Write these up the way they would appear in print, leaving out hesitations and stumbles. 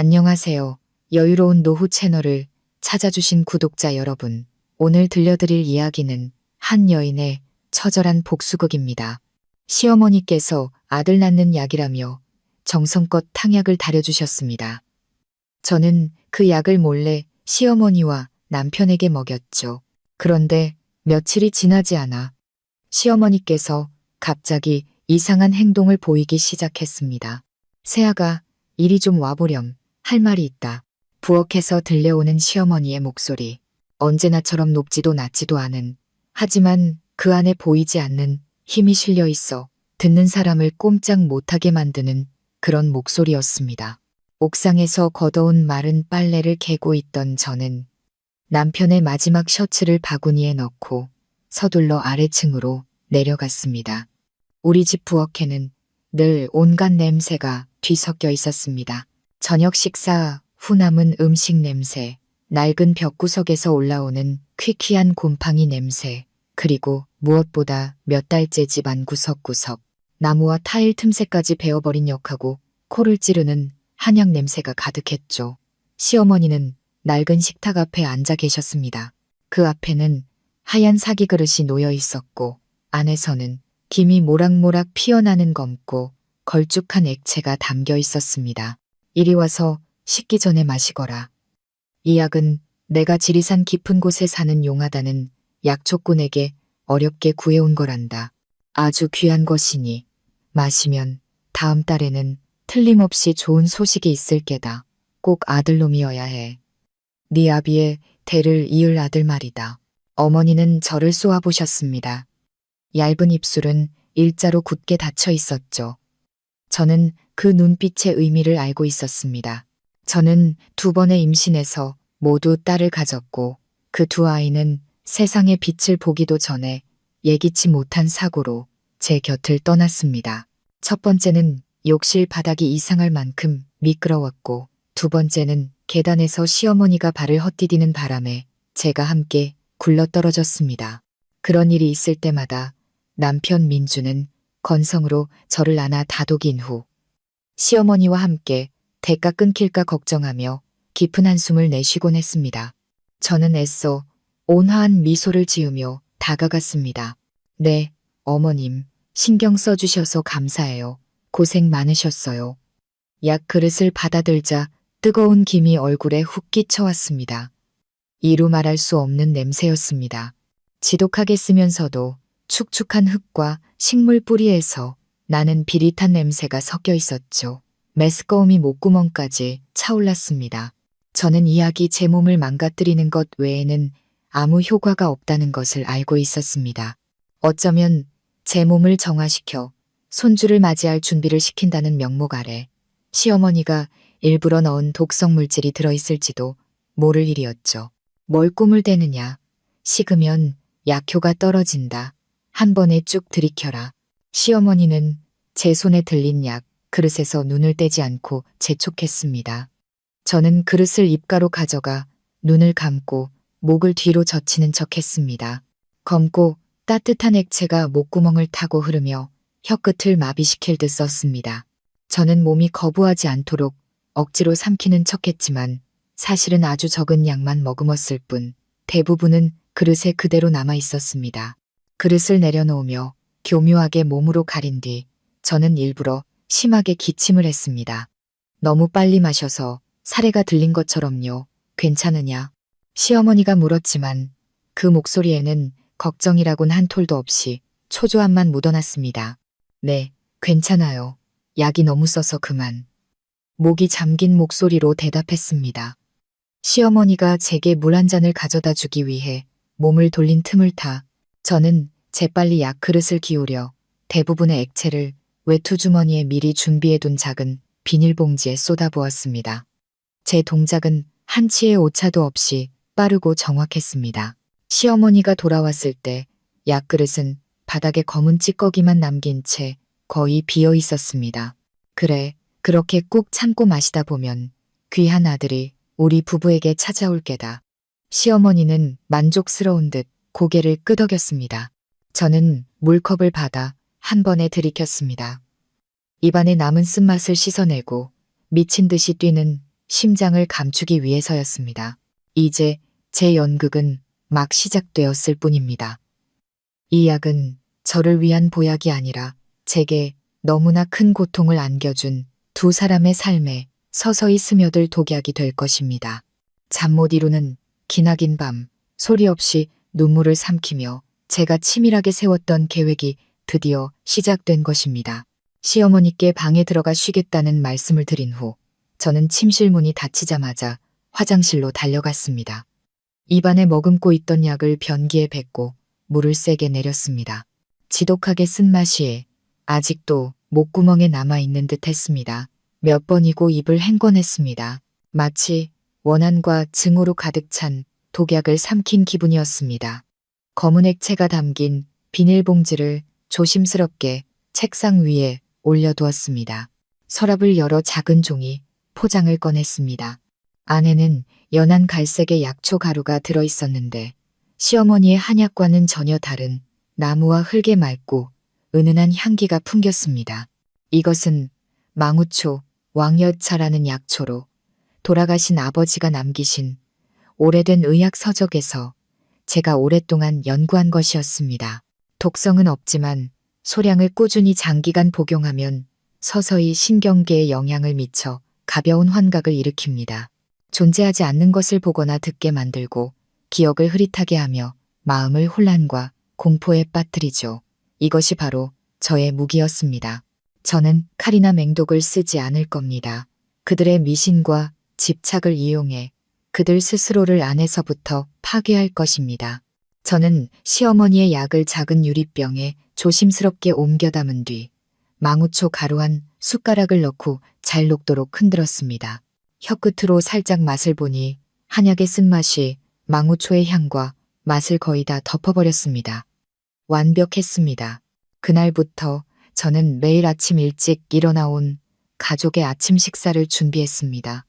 안녕하세요. 여유로운 노후 채널을 찾아주신 구독자 여러분. 오늘 들려드릴 이야기는 한 여인의 처절한 복수극입니다. 시어머니께서 아들 낳는 약이라며 정성껏 탕약을 다려주셨습니다. 저는 그 약을 몰래 시어머니와 남편에게 먹였죠. 그런데 며칠이 지나지 않아 시어머니께서 갑자기 이상한 행동을 보이기 시작했습니다. 새아가 이리 좀 와보렴. 할 말이 있다. 부엌에서 들려오는 시어머니의 목소리. 언제나처럼 높지도 낮지도 않은, 하지만 그 안에 보이지 않는 힘이 실려 있어 듣는 사람을 꼼짝 못하게 만드는 그런 목소리였습니다. 옥상에서 걷어온 마른 빨래를 개고 있던 저는 남편의 마지막 셔츠를 바구니에 넣고 서둘러 아래층으로 내려갔습니다. 우리 집 부엌에는 늘 온갖 냄새가 뒤섞여 있었습니다. 저녁 식사 후 남은 음식 냄새, 낡은 벽구석에서 올라오는 퀴퀴한 곰팡이 냄새, 그리고 무엇보다 몇 달째 집안 구석구석, 나무와 타일 틈새까지 베어버린 역하고 코를 찌르는 한약 냄새가 가득했죠. 시어머니는 낡은 식탁 앞에 앉아 계셨습니다. 그 앞에는 하얀 사기 그릇이 놓여 있었고 안에서는 김이 모락모락 피어나는 검고 걸쭉한 액체가 담겨 있었습니다. 이리 와서 식기 전에 마시거라. 이 약은 내가 지리산 깊은 곳에 사는 용하다는 약초꾼에게 어렵게 구해온 거란다. 아주 귀한 것이니 마시면 다음 달에는 틀림없이 좋은 소식이 있을 게다. 꼭 아들놈이어야 해. 네 아비의 대를 이을 아들 말이다. 어머니는 저를 쏘아보셨습니다. 얇은 입술은 일자로 굳게 닫혀 있었죠. 저는 그 눈빛의 의미를 알고 있었습니다. 저는 2번의 임신에서 모두 딸을 가졌고 그 2 아이는 세상의 빛을 보기도 전에 예기치 못한 사고로 제 곁을 떠났습니다. 첫 번째는 욕실 바닥이 이상할 만큼 미끄러웠고 2번째는 계단에서 시어머니가 발을 헛디디는 바람에 제가 함께 굴러떨어졌습니다. 그런 일이 있을 때마다 남편 민주는 건성으로 저를 안아 다독인 후 시어머니와 함께 대가 끊길까 걱정하며 깊은 한숨을 내쉬곤 했습니다. 저는 애써 온화한 미소를 지으며 다가갔습니다. 네, 어머님, 신경 써주셔서 감사해요. 고생 많으셨어요. 약 그릇을 받아들자 뜨거운 김이 얼굴에 훅 끼쳐왔습니다. 이루 말할 수 없는 냄새였습니다. 지독하게 쓰면서도 축축한 흙과 식물 뿌리에서 나는 비릿한 냄새가 섞여 있었죠. 메스꺼움이 목구멍까지 차올랐습니다. 저는 이 약이 제 몸을 망가뜨리는 것 외에는 아무 효과가 없다는 것을 알고 있었습니다. 어쩌면 제 몸을 정화시켜 손주를 맞이할 준비를 시킨다는 명목 아래 시어머니가 일부러 넣은 독성 물질이 들어있을지도 모를 일이었죠. 뭘 꿈을 대느냐. 식으면 약효가 떨어진다. 한 번에 쭉 들이켜라. 시어머니는 제 손에 들린 약 그릇에서 눈을 떼지 않고 재촉했습니다. 저는 그릇을 입가로 가져가 눈을 감고 목을 뒤로 젖히는 척했습니다. 검고 따뜻한 액체가 목구멍을 타고 흐르며 혀끝을 마비시킬 듯 썼습니다. 저는 몸이 거부하지 않도록 억지로 삼키는 척했지만 사실은 아주 적은 양만 머금었을 뿐 대부분은 그릇에 그대로 남아 있었습니다. 그릇을 내려놓으며 교묘하게 몸으로 가린 뒤 저는 일부러 심하게 기침을 했습니다. 너무 빨리 마셔서 사례가 들린 것처럼요. 괜찮으냐? 시어머니가 물었지만 그 목소리에는 걱정이라곤 한 톨도 없이 초조함만 묻어났습니다. 네, 괜찮아요. 약이 너무 써서 그만. 목이 잠긴 목소리로 대답했습니다. 시어머니가 제게 물 한 잔을 가져다 주기 위해 몸을 돌린 틈을 타 저는 재빨리 약 그릇을 기울여 대부분의 액체를 외투주머니에 미리 준비해둔 작은 비닐봉지에 쏟아부었습니다. 제 동작은 한치의 오차도 없이 빠르고 정확했습니다. 시어머니가 돌아왔을 때 약그릇은 바닥에 검은 찌꺼기만 남긴 채 거의 비어 있었습니다. 그래, 그렇게 꾹 참고 마시다 보면 귀한 아들이 우리 부부에게 찾아올 게다. 시어머니는 만족스러운 듯 고개를 끄덕였습니다. 저는 물컵을 받아 한 번에 들이켰습니다. 입안에 남은 쓴맛을 씻어내고 미친 듯이 뛰는 심장을 감추기 위해서였습니다. 이제 제 연극은 막 시작되었을 뿐입니다. 이 약은 저를 위한 보약이 아니라 제게 너무나 큰 고통을 안겨준 두 사람의 삶에 서서히 스며들 독약이 될 것입니다. 잠 못 이루는 기나긴 밤, 소리 없이 눈물을 삼키며 제가 치밀하게 세웠던 계획이 드디어 시작된 것입니다. 시어머니께 방에 들어가 쉬겠다는 말씀을 드린 후 저는 침실 문이 닫히자마자 화장실로 달려갔습니다. 입안에 머금고 있던 약을 변기에 뱉고 물을 세게 내렸습니다. 지독하게 쓴맛이 아직도 목구멍에 남아있는 듯 했습니다. 몇 번이고 입을 헹궈냈습니다. 마치 원한과 증오로 가득 찬 독약을 삼킨 기분이었습니다. 검은 액체가 담긴 비닐봉지를 조심스럽게 책상 위에 올려두었습니다. 서랍을 열어 작은 종이 포장을 꺼냈습니다. 안에는 연한 갈색의 약초 가루가 들어있었는데 시어머니의 한약과는 전혀 다른 나무와 흙의 맑고 은은한 향기가 풍겼습니다. 이것은 망우초, 왕여차라는 약초로 돌아가신 아버지가 남기신 오래된 의학 서적에서 제가 오랫동안 연구한 것이었습니다. 독성은 없지만 소량을 꾸준히 장기간 복용하면 서서히 신경계에 영향을 미쳐 가벼운 환각을 일으킵니다. 존재하지 않는 것을 보거나 듣게 만들고 기억을 흐릿하게 하며 마음을 혼란과 공포에 빠뜨리죠. 이것이 바로 저의 무기였습니다. 저는 칼이나 맹독을 쓰지 않을 겁니다. 그들의 미신과 집착을 이용해 그들 스스로를 안에서부터 파괴할 것입니다. 저는 시어머니의 약을 작은 유리병에 조심스럽게 옮겨 담은 뒤 망우초 가루 한 숟가락을 넣고 잘 녹도록 흔들었습니다. 혀끝으로 살짝 맛을 보니 한약의 쓴맛이 망우초의 향과 맛을 거의 다 덮어버렸습니다. 완벽했습니다. 그날부터 저는 매일 아침 일찍 일어나온 가족의 아침 식사를 준비했습니다.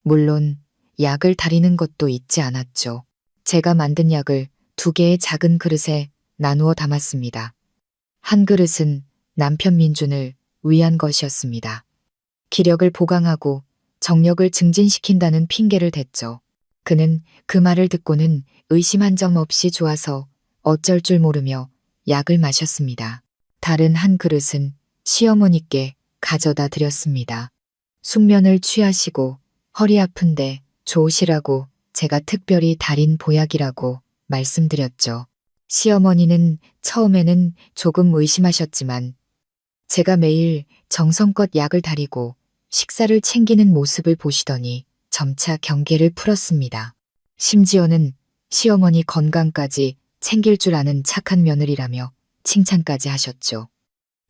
물론 약을 다리는 것도 잊지 않았죠. 제가 만든 약을 2개의 작은 그릇에 나누어 담았습니다. 한 그릇은 남편 민준을 위한 것이었습니다. 기력을 보강하고 정력을 증진시킨다는 핑계를 댔죠. 그는 그 말을 듣고는 의심 한 점 없이 좋아서 어쩔 줄 모르며 약을 마셨습니다. 다른 한 그릇은 시어머니께 가져다 드렸습니다. 숙면을 취하시고 허리 아픈데 좋으시라고 제가 특별히 달인 보약이라고 말씀드렸죠. 시어머니는 처음에는 조금 의심하셨지만 제가 매일 정성껏 약을 다리고 식사를 챙기는 모습을 보시더니 점차 경계를 풀었습니다. 심지어는 시어머니 건강까지 챙길 줄 아는 착한 며느리라며 칭찬까지 하셨죠.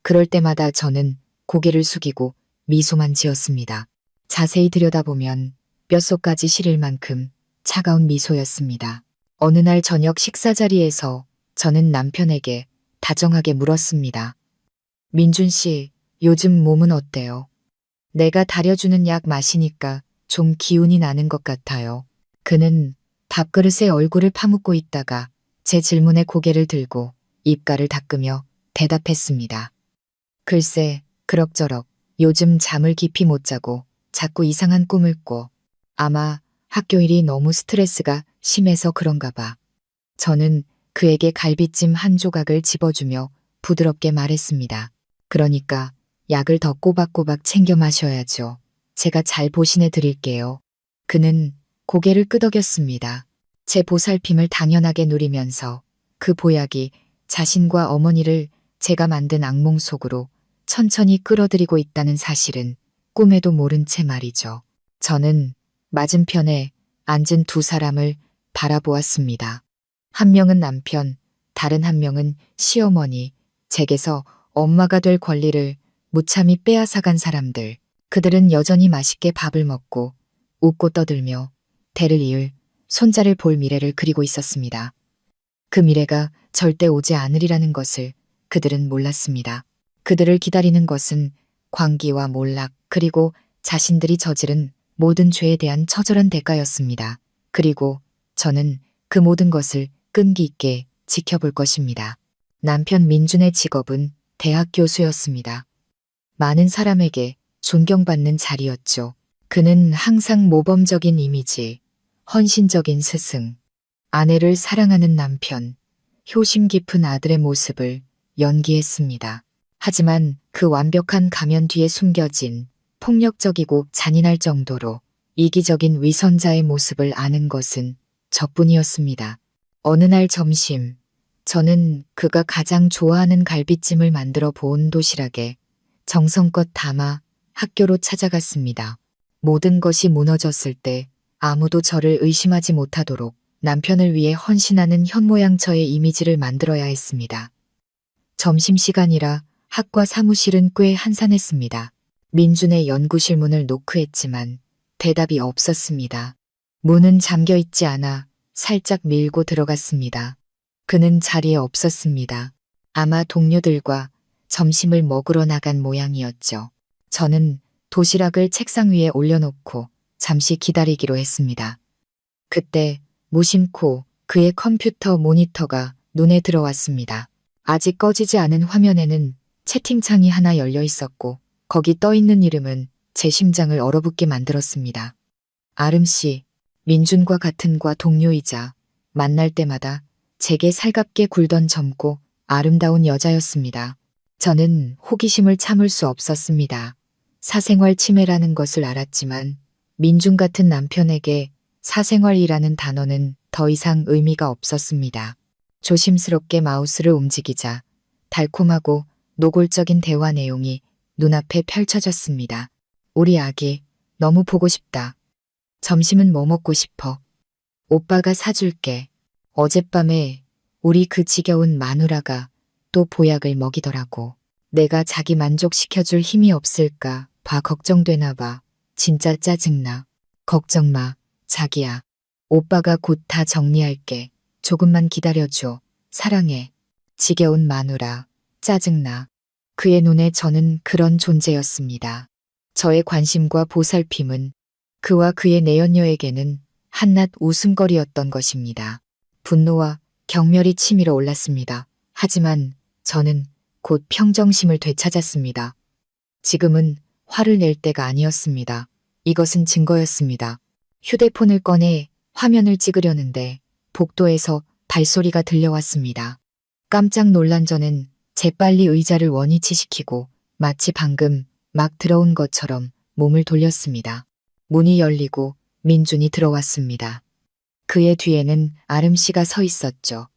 그럴 때마다 저는 고개를 숙이고 미소만 지었습니다. 자세히 들여다보면 뼛속까지 시릴 만큼 차가운 미소였습니다. 어느 날 저녁 식사 자리에서 저는 남편에게 다정하게 물었습니다. 민준 씨, 요즘 몸은 어때요? 내가 다려주는 약 마시니까 좀 기운이 나는 것 같아요. 그는 밥그릇에 얼굴을 파묻고 있다가 제 질문에 고개를 들고 입가를 닦으며 대답했습니다. 글쎄, 그럭저럭 요즘 잠을 깊이 못 자고 자꾸 이상한 꿈을 꿔. 아마 학교 일이 너무 스트레스가 심해서 그런가 봐. 저는 그에게 갈비찜 한 조각을 집어주며 부드럽게 말했습니다. 그러니까 약을 더 꼬박꼬박 챙겨 마셔야죠. 제가 잘 보신해 드릴게요. 그는 고개를 끄덕였습니다. 제 보살핌을 당연하게 누리면서 그 보약이 자신과 어머니를 제가 만든 악몽 속으로 천천히 끌어들이고 있다는 사실은 꿈에도 모른 채 말이죠. 저는 맞은편에 앉은 두 사람을 바라보았습니다. 한 명은 남편, 다른 한 명은 시어머니, 제게서 엄마가 될 권리를 무참히 빼앗아간 사람들. 그들은 여전히 맛있게 밥을 먹고 웃고 떠들며 대를 이을 손자를 볼 미래를 그리고 있었습니다. 그 미래가 절대 오지 않으리라는 것을 그들은 몰랐습니다. 그들을 기다리는 것은 광기와 몰락 그리고 자신들이 저지른 모든 죄에 대한 처절한 대가였습니다. 그리고 저는 그 모든 것을 끈기 있게 지켜볼 것입니다. 남편 민준의 직업은 대학 교수였습니다. 많은 사람에게 존경받는 자리였죠. 그는 항상 모범적인 이미지, 헌신적인 스승, 아내를 사랑하는 남편, 효심 깊은 아들의 모습을 연기했습니다. 하지만 그 완벽한 가면 뒤에 숨겨진 폭력적이고 잔인할 정도로 이기적인 위선자의 모습을 아는 것은 저뿐이었습니다. 어느 날 점심, 저는 그가 가장 좋아하는 갈비찜을 만들어 본 도시락에 정성껏 담아 학교로 찾아갔습니다. 모든 것이 무너졌을 때 아무도 저를 의심하지 못하도록 남편을 위해 헌신하는 현모양처의 이미지를 만들어야 했습니다. 점심시간이라 학과 사무실은 꽤 한산했습니다. 민준의 연구실 문을 노크했지만 대답이 없었습니다. 문은 잠겨 있지 않아 살짝 밀고 들어갔습니다. 그는 자리에 없었습니다. 아마 동료들과 점심을 먹으러 나간 모양이었죠. 저는 도시락을 책상 위에 올려놓고 잠시 기다리기로 했습니다. 그때 무심코 그의 컴퓨터 모니터가 눈에 들어왔습니다. 아직 꺼지지 않은 화면에는 채팅창이 하나 열려 있었고 거기 떠 있는 이름은 제 심장을 얼어붙게 만들었습니다. 아름 씨, 민준과 같은 과 동료이자 만날 때마다 제게 살갑게 굴던 젊고 아름다운 여자였습니다. 저는 호기심을 참을 수 없었습니다. 사생활 침해라는 것을 알았지만 민준 같은 남편에게 사생활이라는 단어는 더 이상 의미가 없었습니다. 조심스럽게 마우스를 움직이자 달콤하고 노골적인 대화 내용이 눈앞에 펼쳐졌습니다. 우리 아기, 너무 보고 싶다. 점심은 뭐 먹고 싶어? 오빠가 사줄게. 어젯밤에 우리 그 지겨운 마누라가 또 보약을 먹이더라고. 내가 자기 만족시켜줄 힘이 없을까 봐 걱정되나 봐. 진짜 짜증나. 걱정 마, 자기야. 오빠가 곧 다 정리할게. 조금만 기다려줘. 사랑해. 지겨운 마누라. 짜증나. 그의 눈에 저는 그런 존재였습니다. 저의 관심과 보살핌은 그와 그의 내연녀에게는 한낱 웃음거리였던 것입니다. 분노와 경멸이 치밀어 올랐습니다. 하지만 저는 곧 평정심을 되찾았습니다. 지금은 화를 낼 때가 아니었습니다. 이것은 증거였습니다. 휴대폰을 꺼내 화면을 찍으려는데 복도에서 발소리가 들려왔습니다. 깜짝 놀란 저는 재빨리 의자를 원위치시키고 마치 방금 막 들어온 것처럼 몸을 돌렸습니다. 문이 열리고 민준이 들어왔습니다. 그의 뒤에는 아름 씨가 서 있었죠.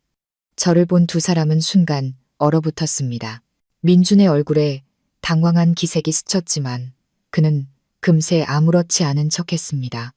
저를 본 두 사람은 순간 얼어붙었습니다. 민준의 얼굴에 당황한 기색이 스쳤지만 그는 금세 아무렇지 않은 척했습니다.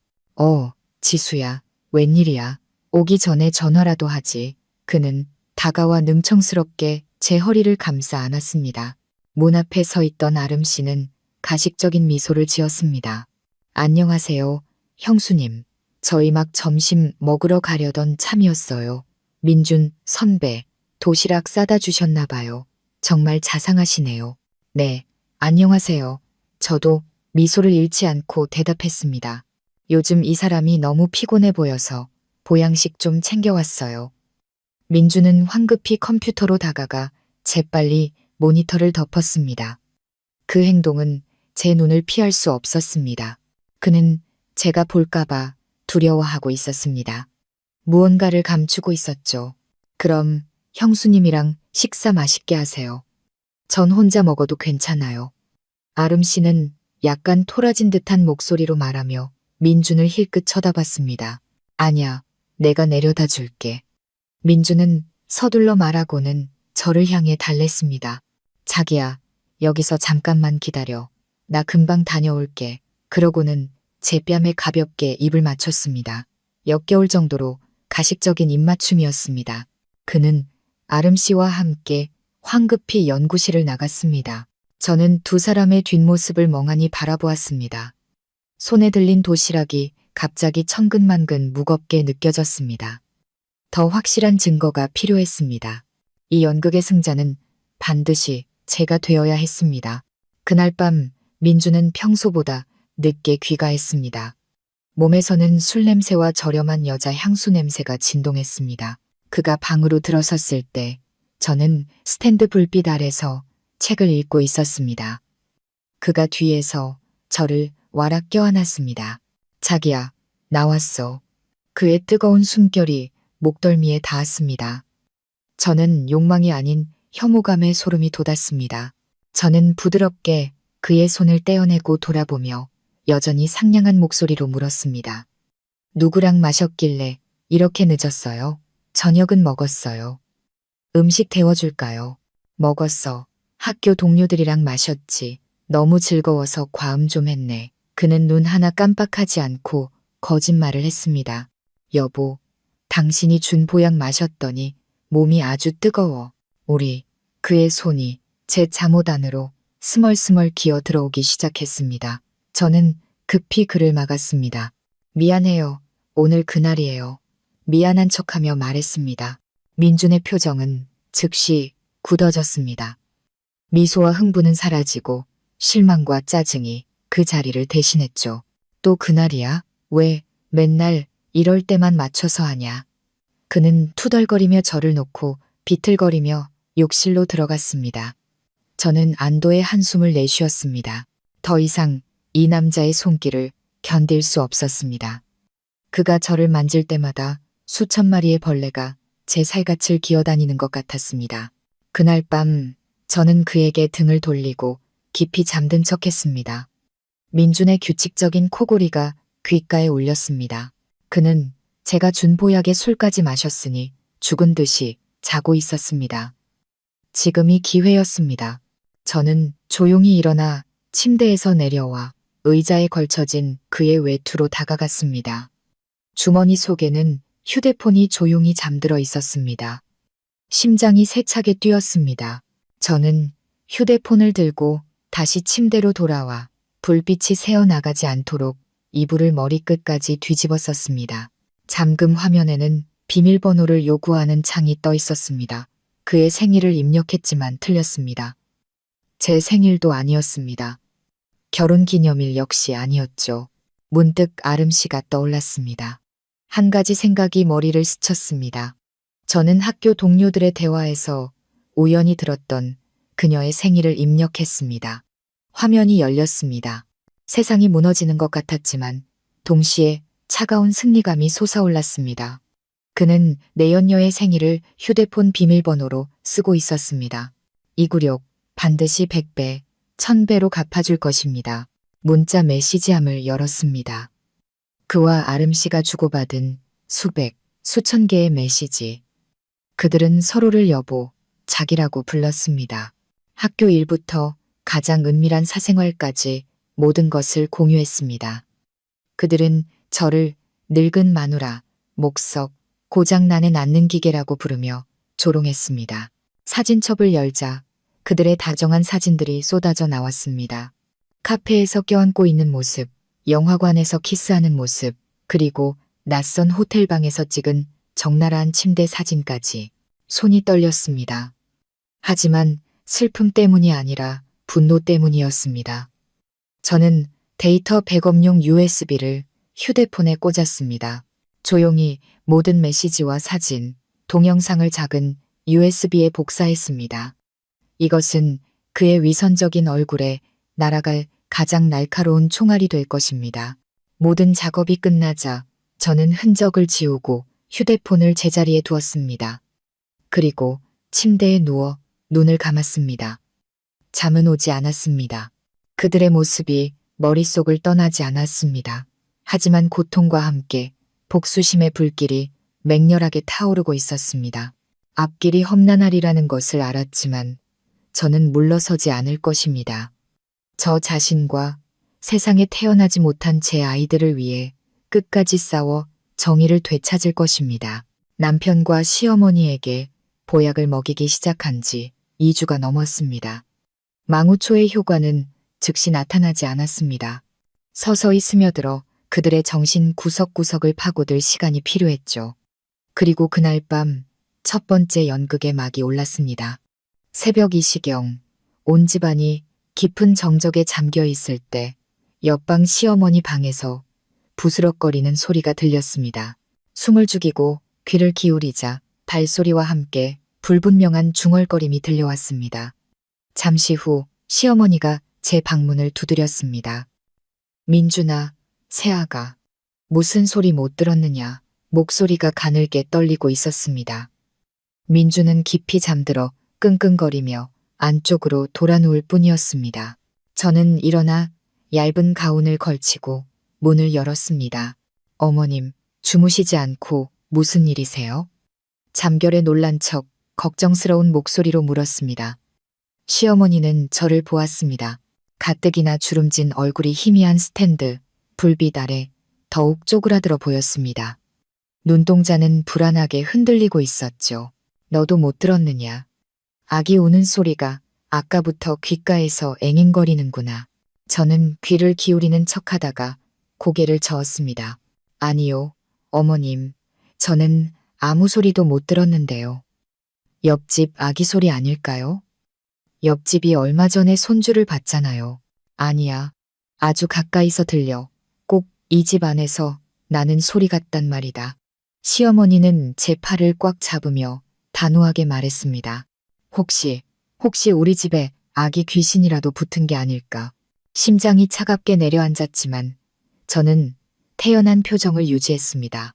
지수야, 웬일이야. 오기 전에 전화라도 하지. 그는 다가와 능청스럽게 제 허리를 감싸 안았습니다. 문 앞에 서 있던 아름 씨는 가식적인 미소를 지었습니다. 안녕하세요, 형수님. 저희 막 점심 먹으러 가려던 참이었어요. 민준 선배, 도시락 싸다 주셨나 봐요. 정말 자상하시네요. 네, 안녕하세요. 저도 미소를 잃지 않고 대답했습니다. 요즘 이 사람이 너무 피곤해 보여서 보양식 좀 챙겨왔어요. 민준은 황급히 컴퓨터로 다가가 재빨리 모니터를 덮었습니다. 그 행동은 제 눈을 피할 수 없었습니다. 그는 제가 볼까봐 두려워하고 있었습니다. 무언가를 감추고 있었죠. 그럼 형수님이랑 식사 맛있게 하세요. 전 혼자 먹어도 괜찮아요. 아름 씨는 약간 토라진 듯한 목소리로 말하며 민준을 힐끗 쳐다봤습니다. 아냐, 내가 내려다 줄게. 민준은 서둘러 말하고는 저를 향해 달랬습니다. 자기야, 여기서 잠깐만 기다려. 나 금방 다녀올게. 그러고는 제 뺨에 가볍게 입을 맞췄습니다. 역겨울 정도로 가식적인 입맞춤이었습니다. 그는 아름 씨와 함께 황급히 연구실을 나갔습니다. 저는 두 사람의 뒷모습을 멍하니 바라보았습니다. 손에 들린 도시락이 갑자기 천근만근 무겁게 느껴졌습니다. 더 확실한 증거가 필요했습니다. 이 연극의 승자는 반드시 제가 되어야 했습니다. 그날 밤 민주는 평소보다 늦게 귀가했습니다. 몸에서는 술 냄새와 저렴한 여자 향수 냄새가 진동했습니다. 그가 방으로 들어섰을 때 저는 스탠드 불빛 아래서 책을 읽고 있었습니다. 그가 뒤에서 저를 와락 껴안았습니다. 자기야, 나왔어. 그의 뜨거운 숨결이 목덜미에 닿았습니다. 저는 욕망이 아닌 혐오감에 소름이 돋았습니다. 저는 부드럽게 그의 손을 떼어내고 돌아보며 여전히 상냥한 목소리로 물었습니다. 누구랑 마셨길래 이렇게 늦었어요? 저녁은 먹었어요. 음식 데워줄까요? 먹었어. 학교 동료들이랑 마셨지. 너무 즐거워서 과음 좀 했네. 그는 눈 하나 깜빡하지 않고 거짓말을 했습니다. 여보, 당신이 준 보약 마셨더니 몸이 아주 뜨거워. 그의 손이 제 잠옷 안으로 스멀스멀 기어 들어오기 시작했습니다. 저는 급히 그를 막았습니다. 미안해요. 오늘 그날이에요. 미안한 척하며 말했습니다. 민준의 표정은 즉시 굳어졌습니다. 미소와 흥분은 사라지고 실망과 짜증이 그 자리를 대신했죠. 또 그날이야? 왜 맨날 이럴 때만 맞춰서 하냐? 그는 투덜거리며 저를 놓고 비틀거리며 욕실로 들어갔습니다. 저는 안도의 한숨을 내쉬었습니다. 더 이상 이 남자의 손길을 견딜 수 없었습니다. 그가 저를 만질 때마다 수천 마리의 벌레가 제 살갗을 기어다니는 것 같았습니다. 그날 밤 저는 그에게 등을 돌리고 깊이 잠든 척했습니다. 민준의 규칙적인 코골이가 귓가에 울렸습니다. 그는 제가 준 보약에 술까지 마셨으니 죽은 듯이 자고 있었습니다. 지금이 기회였습니다. 저는 조용히 일어나 침대에서 내려와 의자에 걸쳐진 그의 외투로 다가갔습니다. 주머니 속에는 휴대폰이 조용히 잠들어 있었습니다. 심장이 세차게 뛰었습니다. 저는 휴대폰을 들고 다시 침대로 돌아와 불빛이 새어나가지 않도록 이불을 머리끝까지 뒤집어 썼습니다. 잠금 화면에는 비밀번호를 요구하는 창이 떠 있었습니다. 그의 생일을 입력했지만 틀렸습니다. 제 생일도 아니었습니다. 결혼기념일 역시 아니었죠. 문득 아름 씨가 떠올랐습니다. 한 가지 생각이 머리를 스쳤습니다. 저는 학교 동료들의 대화에서 우연히 들었던 그녀의 생일을 입력했습니다. 화면이 열렸습니다. 세상이 무너지는 것 같았지만 동시에 차가운 승리감이 솟아올랐습니다. 그는 내연녀의 생일을 휴대폰 비밀번호로 쓰고 있었습니다. 이 굴욕 반드시 100배, 1000배로 갚아줄 것입니다. 문자 메시지함을 열었습니다. 그와 아름 씨가 주고받은 수백, 수천 개의 메시지. 그들은 서로를 여보, 자기라고 불렀습니다. 학교 일부터 가장 은밀한 사생활까지 모든 것을 공유했습니다. 그들은 저를 늙은 마누라, 목석, 고장나는 앉는 기계라고 부르며 조롱했습니다. 사진첩을 열자 그들의 다정한 사진들이 쏟아져 나왔습니다. 카페에서 껴안고 있는 모습, 영화관에서 키스하는 모습, 그리고 낯선 호텔방에서 찍은 적나라한 침대 사진까지. 손이 떨렸습니다. 하지만 슬픔 때문이 아니라 분노 때문이었습니다. 저는 데이터 백업용 USB를 휴대폰에 꽂았습니다. 조용히 모든 메시지와 사진, 동영상을 작은 USB에 복사했습니다. 이것은 그의 위선적인 얼굴에 날아갈 가장 날카로운 총알이 될 것입니다. 모든 작업이 끝나자 저는 흔적을 지우고 휴대폰을 제자리에 두었습니다. 그리고 침대에 누워 눈을 감았습니다. 잠은 오지 않았습니다. 그들의 모습이 머릿속을 떠나지 않았습니다. 하지만 고통과 함께 복수심의 불길이 맹렬하게 타오르고 있었습니다. 앞길이 험난하리라는 것을 알았지만 저는 물러서지 않을 것입니다. 저 자신과 세상에 태어나지 못한 제 아이들을 위해 끝까지 싸워 정의를 되찾을 것입니다. 남편과 시어머니에게 보약을 먹이기 시작한 지 2주가 넘었습니다. 망우초의 효과는 즉시 나타나지 않았습니다. 서서히 스며들어 그들의 정신 구석구석을 파고들 시간이 필요했죠. 그리고 그날 밤 첫 번째 연극의 막이 올랐습니다. 새벽 2시경 온 집안이 깊은 정적에 잠겨 있을 때 옆방 시어머니 방에서 부스럭거리는 소리가 들렸습니다. 숨을 죽이고 귀를 기울이자 발소리와 함께 불분명한 중얼거림이 들려왔습니다. 잠시 후 시어머니가 제 방문을 두드렸습니다. 민준아, 새아가. 무슨 소리 못 들었느냐. 목소리가 가늘게 떨리고 있었습니다. 민주는 깊이 잠들어 끙끙거리며 안쪽으로 돌아누울 뿐이었습니다. 저는 일어나 얇은 가운을 걸치고 문을 열었습니다. 어머님, 주무시지 않고 무슨 일이세요? 잠결에 놀란 척 걱정스러운 목소리로 물었습니다. 시어머니는 저를 보았습니다. 가뜩이나 주름진 얼굴이 희미한 스탠드, 불빛 아래 더욱 쪼그라들어 보였습니다. 눈동자는 불안하게 흔들리고 있었죠. 너도 못 들었느냐. 아기 우는 소리가 아까부터 귓가에서 앵앵거리는구나. 저는 귀를 기울이는 척하다가 고개를 저었습니다. 아니요, 어머님. 저는 아무 소리도 못 들었는데요. 옆집 아기 소리 아닐까요? 옆집이 얼마 전에 손주를 봤잖아요. 아니야. 아주 가까이서 들려. 꼭 이 집 안에서 나는 소리 같단 말이다. 시어머니는 제 팔을 꽉 잡으며 단호하게 말했습니다. 혹시 우리 집에 아기 귀신이라도 붙은 게 아닐까. 심장이 차갑게 내려앉았지만 저는 태연한 표정을 유지했습니다.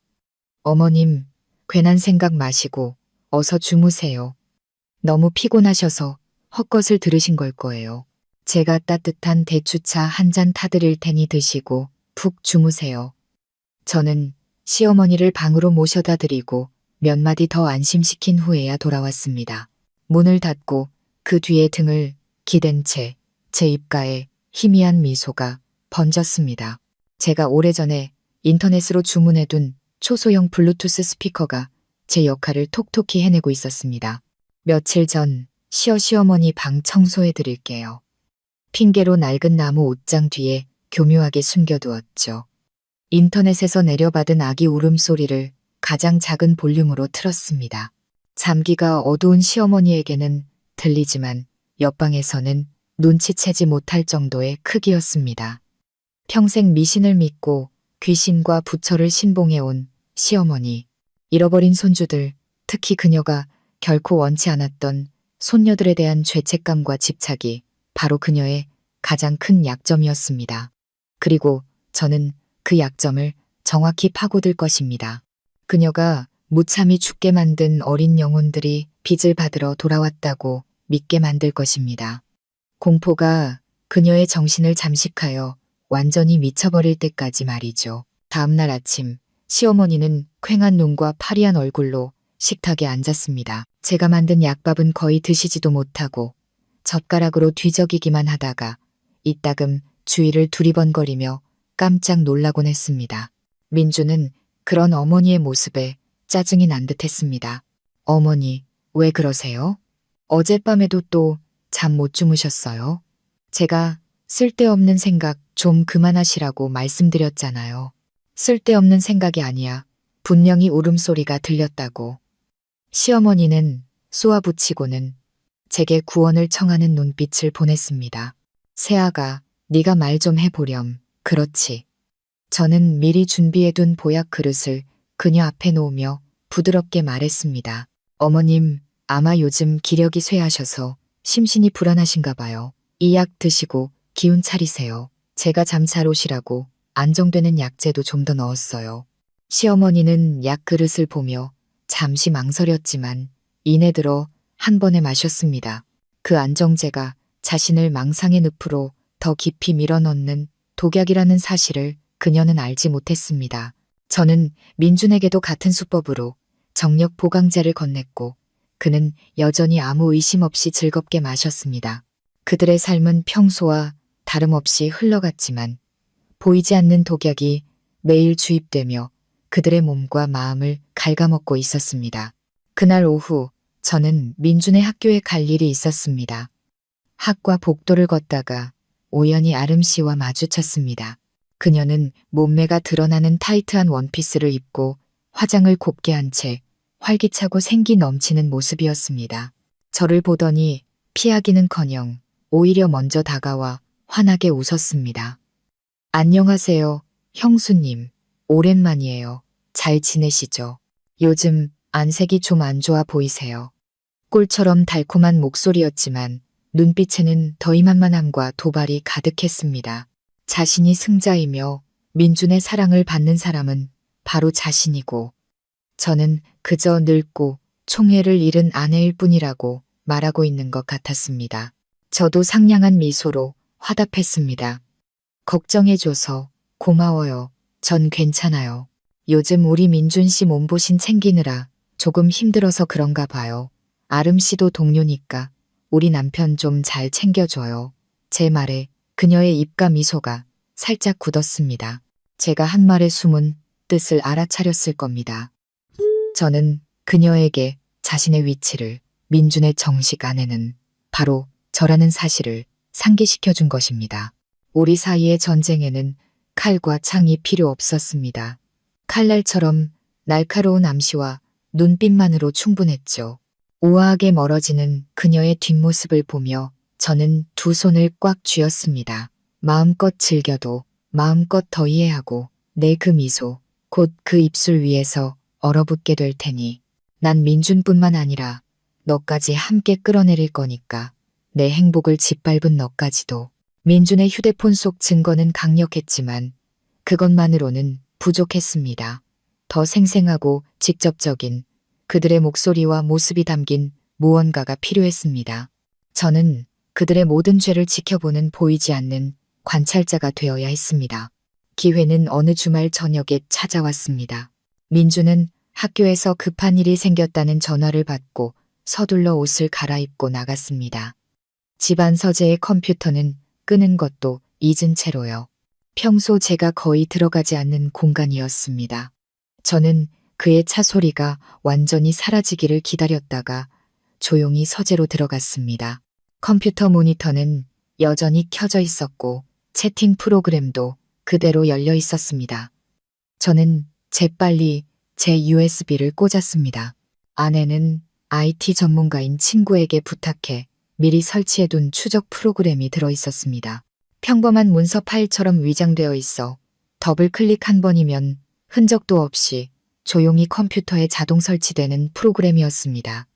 어머님, 괜한 생각 마시고 어서 주무세요. 너무 피곤하셔서 헛것을 들으신 걸 거예요. 제가 따뜻한 대추차 한 잔 타드릴 테니 드시고 푹 주무세요. 저는 시어머니를 방으로 모셔다 드리고 몇 마디 더 안심시킨 후에야 돌아왔습니다. 문을 닫고 그 뒤에 등을 기댄 채 제 입가에 희미한 미소가 번졌습니다. 제가 오래전에 인터넷으로 주문해둔 초소형 블루투스 스피커가 제 역할을 톡톡히 해내고 있었습니다. 며칠 전 시어머니 방 청소해 드릴게요. 핑계로 낡은 나무 옷장 뒤에 교묘하게 숨겨두었죠. 인터넷에서 내려받은 아기 울음소리를 가장 작은 볼륨으로 틀었습니다. 잠기가 어두운 시어머니에게는 들리지만 옆방에서는 눈치채지 못할 정도의 크기였습니다. 평생 미신을 믿고 귀신과 부처를 신봉해온 시어머니, 잃어버린 손주들, 특히 그녀가 결코 원치 않았던 손녀들에 대한 죄책감과 집착이 바로 그녀의 가장 큰 약점이었습니다. 그리고 저는 그 약점을 정확히 파고들 것입니다. 그녀가 무참히 죽게 만든 어린 영혼들이 빚을 받으러 돌아왔다고 믿게 만들 것입니다. 공포가 그녀의 정신을 잠식하여 완전히 미쳐버릴 때까지 말이죠. 다음날 아침, 시어머니는 퀭한 눈과 파리한 얼굴로 식탁에 앉았습니다. 제가 만든 약밥은 거의 드시지도 못하고 젓가락으로 뒤적이기만 하다가 이따금 주위를 두리번거리며 깜짝 놀라곤 했습니다. 민주는 그런 어머니의 모습에 짜증이 난 듯했습니다. 어머니, 왜 그러세요? 어젯밤에도 또 잠 못 주무셨어요? 제가 쓸데없는 생각 좀 그만하시라고 말씀드렸잖아요. 쓸데없는 생각이 아니야. 분명히 울음소리가 들렸다고. 시어머니는 쏘아붙이고는 제게 구원을 청하는 눈빛을 보냈습니다. 새아가, 네가 말 좀 해보렴. 그렇지. 저는 미리 준비해둔 보약 그릇을 그녀 앞에 놓으며 부드럽게 말했습니다. 어머님, 아마 요즘 기력이 쇠하셔서 심신이 불안하신가 봐요. 이 약 드시고 기운 차리세요. 제가 잠잘 오시라고 안정되는 약재도 좀 더 넣었어요. 시어머니는 약 그릇을 보며 잠시 망설였지만 이내 들어 한 번에 마셨습니다. 그 안정제가 자신을 망상의 늪으로 더 깊이 밀어넣는 독약이라는 사실을 그녀는 알지 못했습니다. 저는 민준에게도 같은 수법으로 정력 보강제를 건넸고 그는 여전히 아무 의심 없이 즐겁게 마셨습니다. 그들의 삶은 평소와 다름없이 흘러갔지만 보이지 않는 독약이 매일 주입되며 그들의 몸과 마음을 갉아먹고 있었습니다. 그날 오후 저는 민준의 학교에 갈 일이 있었습니다. 학과 복도를 걷다가 우연히 아름 씨와 마주쳤습니다. 그녀는 몸매가 드러나는 타이트한 원피스를 입고 화장을 곱게 한 채 활기차고 생기 넘치는 모습이었습니다. 저를 보더니 피하기는커녕 오히려 먼저 다가와 환하게 웃었습니다. 안녕하세요, 형수님. 오랜만이에요. 잘 지내시죠? 요즘 안색이 좀 안 좋아 보이세요. 꿀처럼 달콤한 목소리였지만 눈빛에는 더임한만함과 도발이 가득했습니다. 자신이 승자이며 민준의 사랑을 받는 사람은 바로 자신이고 저는 그저 늙고 총애를 잃은 아내일 뿐이라고 말하고 있는 것 같았습니다. 저도 상냥한 미소로 화답했습니다. 걱정해줘서 고마워요. 전 괜찮아요. 요즘 우리 민준 씨 몸보신 챙기느라 조금 힘들어서 그런가 봐요. 아름 씨도 동료니까 우리 남편 좀 잘 챙겨줘요. 제 말에 그녀의 입과 미소가 살짝 굳었습니다. 제가 한 말의 숨은 뜻을 알아차렸을 겁니다. 저는 그녀에게 자신의 위치를, 민준의 정식 아내는 바로 저라는 사실을 상기시켜 준 것입니다. 우리 사이의 전쟁에는 칼과 창이 필요 없었습니다. 칼날처럼 날카로운 암시와 눈빛만으로 충분했죠. 우아하게 멀어지는 그녀의 뒷모습을 보며 저는 두 손을 꽉 쥐었습니다. 마음껏 즐겨도 마음껏 더 이해하고 내 그 미소, 곧 그 입술 위에서 얼어붙게 될 테니 난 민준뿐만 아니라 너까지 함께 끌어내릴 거니까 내 행복을 짓밟은 너까지도. 민준의 휴대폰 속 증거는 강력했지만 그것만으로는 부족했습니다. 더 생생하고 직접적인 그들의 목소리와 모습이 담긴 무언가가 필요했습니다. 저는 그들의 모든 죄를 지켜보는 보이지 않는 관찰자가 되어야 했습니다. 기회는 어느 주말 저녁에 찾아왔습니다. 민준은 학교에서 급한 일이 생겼다는 전화를 받고 서둘러 옷을 갈아입고 나갔습니다. 집안 서재의 컴퓨터는 끄는 것도 잊은 채로요. 평소 제가 거의 들어가지 않는 공간이었습니다. 저는 그의 차 소리가 완전히 사라지기를 기다렸다가 조용히 서재로 들어갔습니다. 컴퓨터 모니터는 여전히 켜져 있었고 채팅 프로그램도 그대로 열려 있었습니다. 저는 재빨리 제 USB를 꽂았습니다. 아내는 IT 전문가인 친구에게 부탁해 미리 설치해둔 추적 프로그램이 들어 있었습니다. 평범한 문서 파일처럼 위장되어 있어 더블 클릭 한 번이면 흔적도 없이 조용히 컴퓨터에 자동 설치되는 프로그램이었습니다.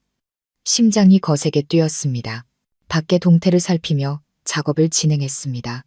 심장이 거세게 뛰었습니다. 밖의 동태를 살피며 작업을 진행했습니다.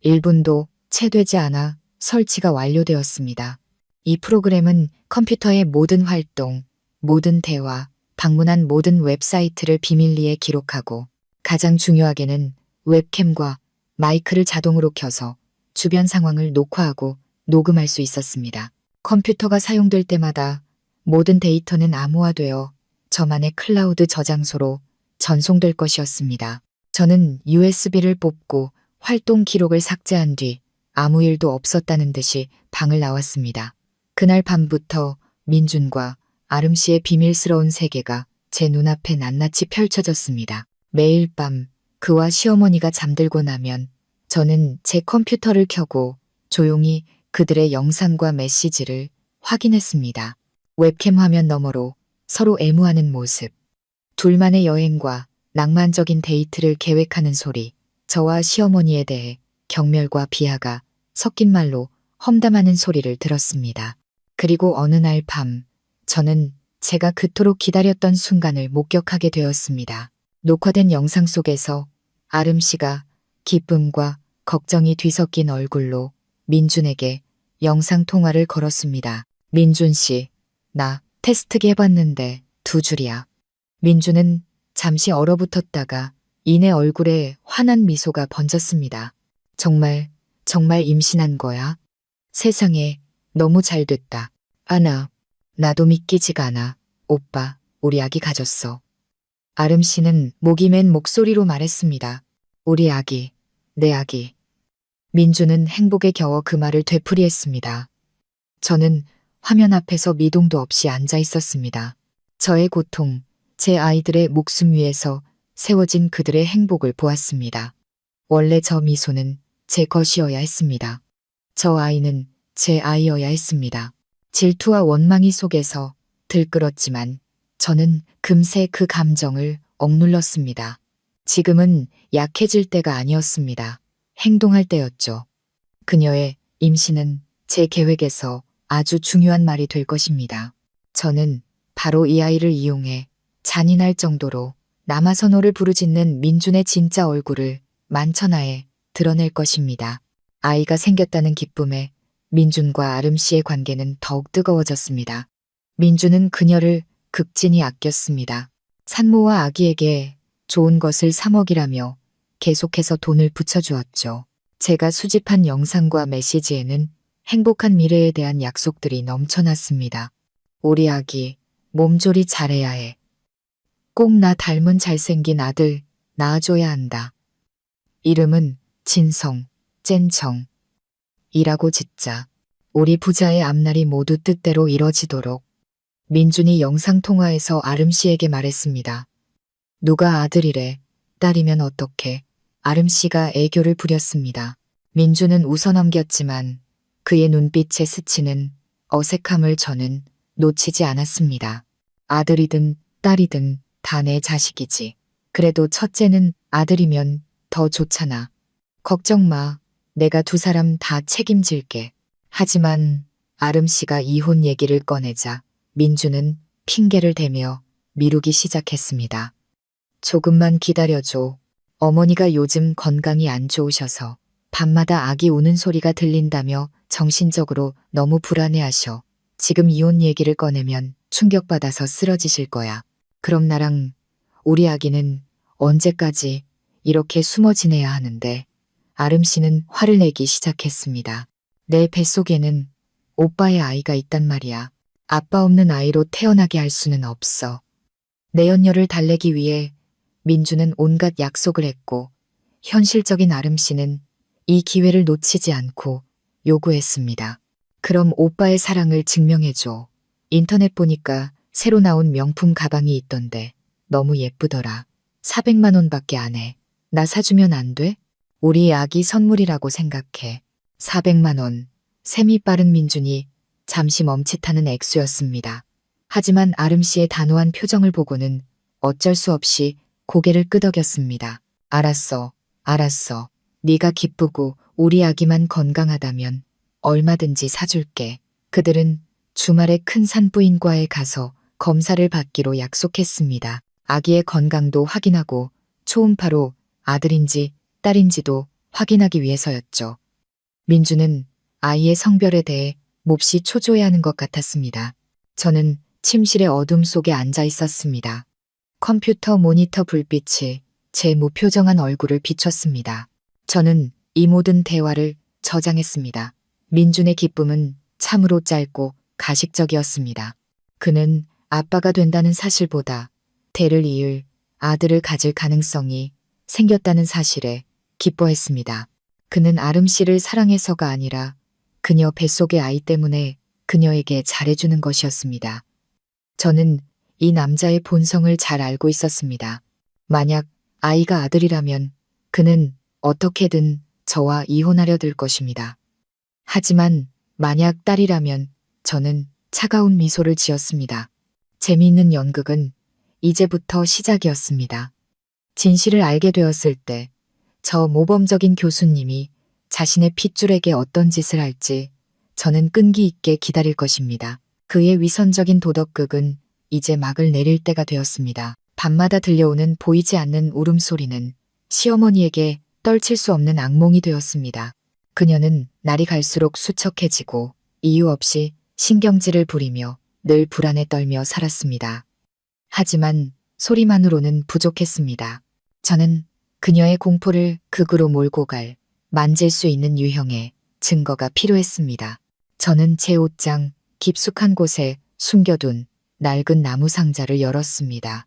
1분도 채 되지 않아 설치가 완료되었습니다. 이 프로그램은 컴퓨터의 모든 활동, 모든 대화, 방문한 모든 웹사이트를 비밀리에 기록하고 가장 중요하게는 웹캠과 마이크를 자동으로 켜서 주변 상황을 녹화하고 녹음할 수 있었습니다. 컴퓨터가 사용될 때마다 모든 데이터는 암호화되어 저만의 클라우드 저장소로 전송될 것이었습니다. 저는 USB를 뽑고 활동 기록을 삭제한 뒤 아무 일도 없었다는 듯이 방을 나왔습니다. 그날 밤부터 민준과 아름 씨의 비밀스러운 세계가 제 눈앞에 낱낱이 펼쳐졌습니다. 매일 밤 그와 시어머니가 잠들고 나면 저는 제 컴퓨터를 켜고 조용히 그들의 영상과 메시지를 확인했습니다. 웹캠 화면 너머로 서로 애무하는 모습, 둘만의 여행과 낭만적인 데이트를 계획하는 소리, 저와 시어머니에 대해 경멸과 비하가 섞인 말로 험담하는 소리를 들었습니다. 그리고 어느 날 밤, 저는 제가 그토록 기다렸던 순간을 목격하게 되었습니다. 녹화된 영상 속에서 아름 씨가 기쁨과 걱정이 뒤섞인 얼굴로 민준에게 영상 통화를 걸었습니다. 민준 씨, 나 테스트기 해봤는데 2줄이야. 민준은 잠시 얼어붙었다가 이내 얼굴에 환한 미소가 번졌습니다. 정말 임신한 거야? 세상에, 너무 잘 됐다. 나도 믿기지가 않아. 오빠, 우리 아기 가졌어. 아름 씨는 목이 맨 목소리로 말했습니다. 우리 아기, 내 아기. 민주는 행복에 겨워 그 말을 되풀이했습니다. 저는 화면 앞에서 미동도 없이 앉아 있었습니다. 저의 고통, 제 아이들의 목숨 위에서 세워진 그들의 행복을 보았습니다. 원래 저 미소는 제 것이어야 했습니다. 저 아이는 제 아이여야 했습니다. 질투와 원망이 속에서 들끓었지만 저는 금세 그 감정을 억눌렀습니다. 지금은 약해질 때가 아니었습니다. 행동할 때였죠. 그녀의 임신은 제 계획에서 아주 중요한 말이 될 것입니다. 저는 바로 이 아이를 이용해 잔인할 정도로 남아선호를 부르짖는 민준의 진짜 얼굴을 만천하에 드러낼 것입니다. 아이가 생겼다는 기쁨에 민준과 아름 씨의 관계는 더욱 뜨거워졌습니다. 민준은 그녀를 극진히 아꼈습니다. 산모와 아기에게 좋은 것을 사 먹이라며 계속해서 돈을 붙여주었죠. 제가 수집한 영상과 메시지에는 행복한 미래에 대한 약속들이 넘쳐났습니다. 우리 아기, 몸조리 잘해야 해. 꼭 나 닮은 잘생긴 아들 낳아줘야 한다. 이름은 진성, 젠청. 이라고 짓자. 우리 부자의 앞날이 모두 뜻대로 이뤄지도록. 민준이 영상통화에서 아름 씨에게 말했습니다. 누가 아들이래, 딸이면 어떡해. 아름 씨가 애교를 부렸습니다. 민준은 웃어넘겼지만 그의 눈빛에 스치는 어색함을 저는 놓치지 않았습니다. 아들이든 딸이든 다 내 자식이지. 그래도 첫째는 아들이면 더 좋잖아. 걱정 마. 내가 두 사람 다 책임질게. 하지만 아름 씨가 이혼 얘기를 꺼내자 민주는 핑계를 대며 미루기 시작했습니다. 조금만 기다려줘. 어머니가 요즘 건강이 안 좋으셔서 밤마다 아기 우는 소리가 들린다며 정신적으로 너무 불안해하셔. 지금 이혼 얘기를 꺼내면 충격받아서 쓰러지실 거야. 그럼 나랑 우리 아기는 언제까지 이렇게 숨어 지내야 하는데. 아름 씨는 화를 내기 시작했습니다. 내 뱃속에는 오빠의 아이가 있단 말이야. 아빠 없는 아이로 태어나게 할 수는 없어. 내연녀를 달래기 위해 민주는 온갖 약속을 했고 현실적인 아름 씨는 이 기회를 놓치지 않고 요구했습니다. 그럼 오빠의 사랑을 증명해줘. 인터넷 보니까 새로 나온 명품 가방이 있던데 너무 예쁘더라. 400만 원밖에 안 해. 나 사주면 안 돼? 우리 아기 선물이라고 생각해. 400만 원. 셈이 빠른 민준이 잠시 멈칫하는 액수였습니다. 하지만 아름 씨의 단호한 표정을 보고는 어쩔 수 없이 고개를 끄덕였습니다. 알았어. 알았어. 네가 기쁘고 우리 아기만 건강하다면 얼마든지 사줄게. 그들은 주말에 큰 산부인과에 가서 검사를 받기로 약속했습니다. 아기의 건강도 확인하고 초음파로 아들인지 딸인지도 확인하기 위해서였죠. 민주는 아이의 성별에 대해 몹시 초조해하는 것 같았습니다. 저는 침실의 어둠 속에 앉아 있었습니다. 컴퓨터 모니터 불빛이 제 무표정한 얼굴을 비췄습니다. 저는 이 모든 대화를 저장했습니다. 민준의 기쁨은 참으로 짧고 가식적이었습니다. 그는 아빠가 된다는 사실보다 대를 이을 아들을 가질 가능성이 생겼다는 사실에 기뻐했습니다. 그는 아름 씨를 사랑해서가 아니라 그녀 뱃속의 아이 때문에 그녀에게 잘해주는 것이었습니다. 저는 이 남자의 본성을 잘 알고 있었습니다. 만약 아이가 아들이라면 그는 어떻게든 저와 이혼하려 들 것입니다. 하지만 만약 딸이라면 저는 차가운 미소를 지었습니다. 재미있는 연극은 이제부터 시작이었습니다. 진실을 알게 되었을 때 저 모범적인 교수님이 자신의 핏줄에게 어떤 짓을 할지 저는 끈기 있게 기다릴 것입니다. 그의 위선적인 도덕극은 이제 막을 내릴 때가 되었습니다. 밤마다 들려오는 보이지 않는 울음소리는 시어머니에게 떨칠 수 없는 악몽이 되었습니다. 그녀는 날이 갈수록 수척해지고 이유 없이 신경질을 부리며 늘 불안에 떨며 살았습니다. 하지만 소리만으로는 부족했습니다. 저는 그녀의 공포를 극으로 몰고 갈 만질 수 있는 유형의 증거가 필요했습니다. 저는 제 옷장 깊숙한 곳에 숨겨둔 낡은 나무 상자를 열었습니다.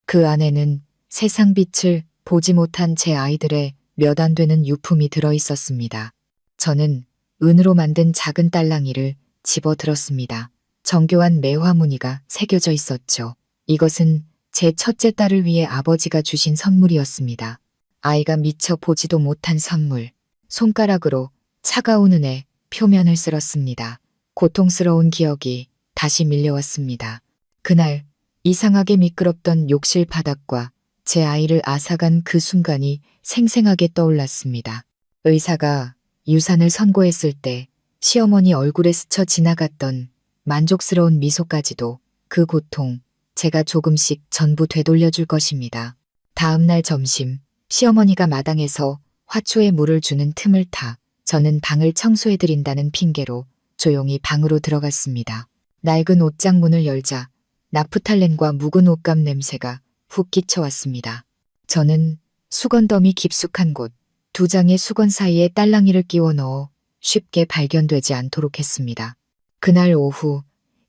그 안에는 세상 빛을 보지 못한 제 아이들의 몇 안 되는 유품이 들어 있었습니다. 저는 은으로 만든 작은 딸랑이를 집어 들었습니다. 정교한 매화 무늬가 새겨져 있었죠. 이것은 제 첫째 딸을 위해 아버지가 주신 선물이었습니다. 아이가 미처 보지도 못한 선물. 손가락으로 차가운 은의 표면을 쓸었습니다. 고통스러운 기억이 다시 밀려왔습니다. 그날 이상하게 미끄럽던 욕실 바닥과 제 아이를 앗아간 그 순간이 생생하게 떠올랐습니다. 의사가 유산을 선고했을 때 시어머니 얼굴에 스쳐 지나갔던 만족스러운 미소까지도 그 고통, 제가 조금씩 전부 되돌려줄 것입니다. 다음 날 점심, 시어머니가 마당에서 화초에 물을 주는 틈을 타 저는 방을 청소해드린다는 핑계로 조용히 방으로 들어갔습니다. 낡은 옷장 문을 열자 나프탈렌과 묵은 옷감 냄새가 훅 끼쳐왔습니다. 저는 수건더미 깊숙한 곳, 두 장의 수건 사이에 딸랑이를 끼워 넣어 쉽게 발견되지 않도록 했습니다. 그날 오후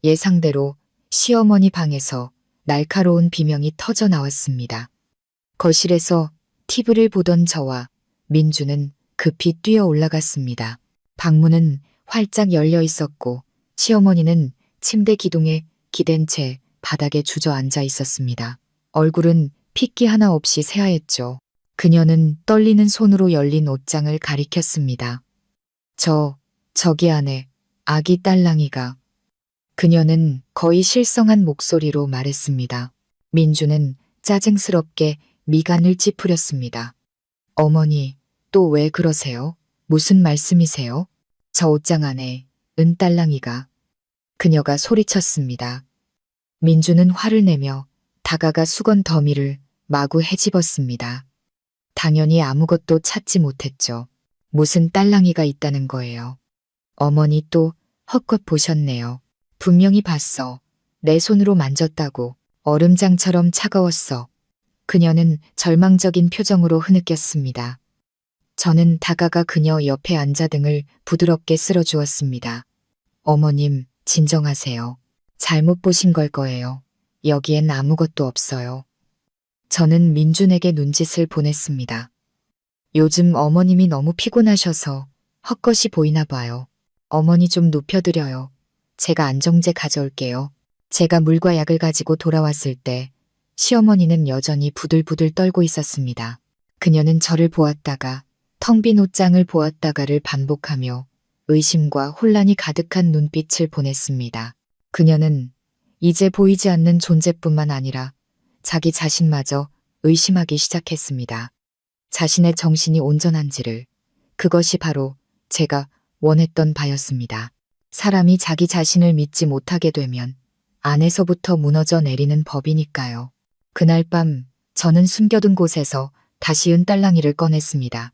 예상대로 시어머니 방에서 날카로운 비명이 터져 나왔습니다. 거실에서 TV를 보던 저와 민주는 급히 뛰어 올라갔습니다. 방문은 활짝 열려 있었고 시어머니는 침대 기둥에 기댄 채 바닥에 주저앉아 있었습니다. 얼굴은 핏기 하나 없이 새하였죠. 그녀는 떨리는 손으로 열린 옷장을 가리켰습니다. 저기 안에 아기 딸랑이가. 그녀는 거의 실성한 목소리로 말했습니다. 민주는 짜증스럽게 미간을 찌푸렸습니다. 어머니, 또 왜 그러세요? 무슨 말씀이세요? 저 옷장 안에 은딸랑이가. 그녀가 소리쳤습니다. 민주는 화를 내며 다가가 수건 더미를 마구 헤집었습니다. 당연히 아무것도 찾지 못했죠. 무슨 딸랑이가 있다는 거예요. 어머니 또 헛것 보셨네요. 분명히 봤어. 내 손으로 만졌다고. 얼음장처럼 차가웠어. 그녀는 절망적인 표정으로 흐느꼈습니다. 저는 다가가 그녀 옆에 앉아 등을 부드럽게 쓸어주었습니다. 어머님, 진정하세요. 잘못 보신 걸 거예요. 여기엔 아무것도 없어요. 저는 민준에게 눈짓을 보냈습니다. 요즘 어머님이 너무 피곤하셔서 헛것이 보이나 봐요. 어머니 좀 눕혀드려요. 제가 안정제 가져올게요. 제가 물과 약을 가지고 돌아왔을 때 시어머니는 여전히 부들부들 떨고 있었습니다. 그녀는 저를 보았다가 텅 빈 옷장을 보았다가를 반복하며 의심과 혼란이 가득한 눈빛을 보냈습니다. 그녀는 이제 보이지 않는 존재뿐만 아니라 자기 자신마저 의심하기 시작했습니다. 자신의 정신이 온전한지를. 그것이 바로 제가 원했던 바였습니다. 사람이 자기 자신을 믿지 못하게 되면 안에서부터 무너져 내리는 법이니까요. 그날 밤 저는 숨겨둔 곳에서 다시 은딸랑이를 꺼냈습니다.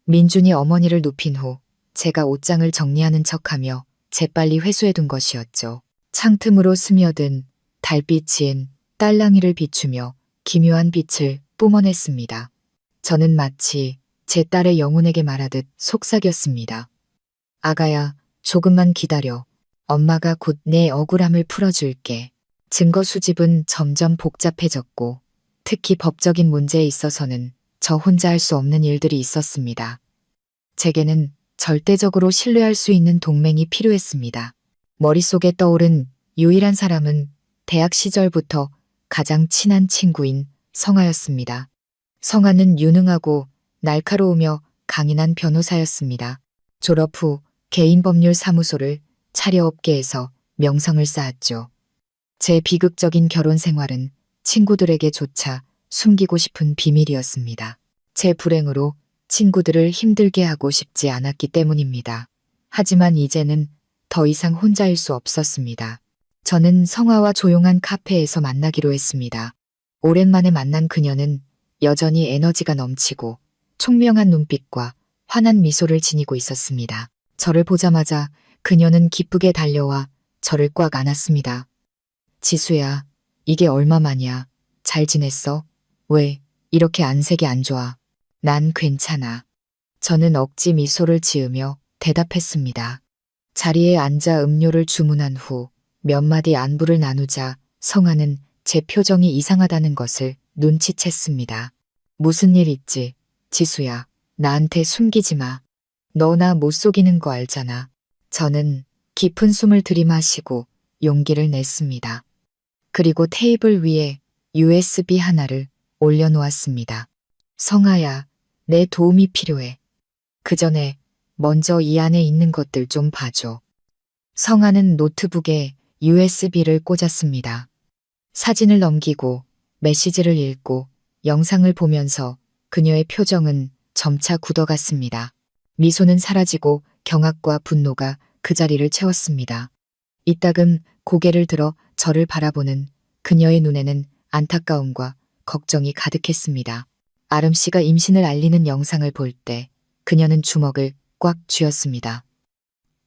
민준이 어머니를 눕힌 후 제가 옷장을 정리하는 척하며 재빨리 회수해둔 것이었죠. 창틈으로 스며든 달빛이 딸랑이를 비추며 기묘한 빛을 뿜어냈습니다. 저는 마치 제 딸의 영혼에게 말하듯 속삭였습니다. 아가야, 조금만 기다려. 엄마가 곧 내 억울함을 풀어줄게. 증거 수집은 점점 복잡해졌고 특히 법적인 문제에 있어서는 저 혼자 할 수 없는 일들이 있었습니다. 제게는 절대적으로 신뢰할 수 있는 동맹이 필요했습니다. 머릿속에 떠오른 유일한 사람은 대학 시절부터 가장 친한 친구인 성아였습니다. 성아는 유능하고 날카로우며 강인한 변호사였습니다. 졸업 후 개인법률 사무소를 차려 업계에서 명성을 쌓았죠. 제 비극적인 결혼 생활은 친구들에게조차 숨기고 싶은 비밀이었습니다. 제 불행으로 친구들을 힘들게 하고 싶지 않았기 때문입니다. 하지만 이제는 더 이상 혼자일 수 없었습니다. 저는 성화와 조용한 카페에서 만나기로 했습니다. 오랜만에 만난 그녀는 여전히 에너지가 넘치고 총명한 눈빛과 환한 미소를 지니고 있었습니다. 저를 보자마자 그녀는 기쁘게 달려와 저를 꽉 안았습니다. 지수야, 이게 얼마만이야. 잘 지냈어? 왜 이렇게 안색이 안 좋아? 난 괜찮아. 저는 억지 미소를 지으며 대답했습니다. 자리에 앉아 음료를 주문한 후 몇 마디 안부를 나누자 성아는 제 표정이 이상하다는 것을 눈치챘습니다. 무슨 일 있지? 지수야, 나한테 숨기지 마. 너 나 못 속이는 거 알잖아. 저는 깊은 숨을 들이마시고 용기를 냈습니다. 그리고 테이블 위에 USB 하나를 올려놓았습니다. 성아야, 내 도움이 필요해. 그 전에 먼저 이 안에 있는 것들 좀 봐줘. 성아는 노트북에 USB를 꽂았습니다. 사진을 넘기고 메시지를 읽고 영상을 보면서 그녀의 표정은 점차 굳어갔습니다. 미소는 사라지고 경악과 분노가 그 자리를 채웠습니다. 이따금 고개를 들어 저를 바라보는 그녀의 눈에는 안타까움과 걱정이 가득했습니다. 아름 씨가 임신을 알리는 영상을 볼 때 그녀는 주먹을 꽉 쥐었습니다.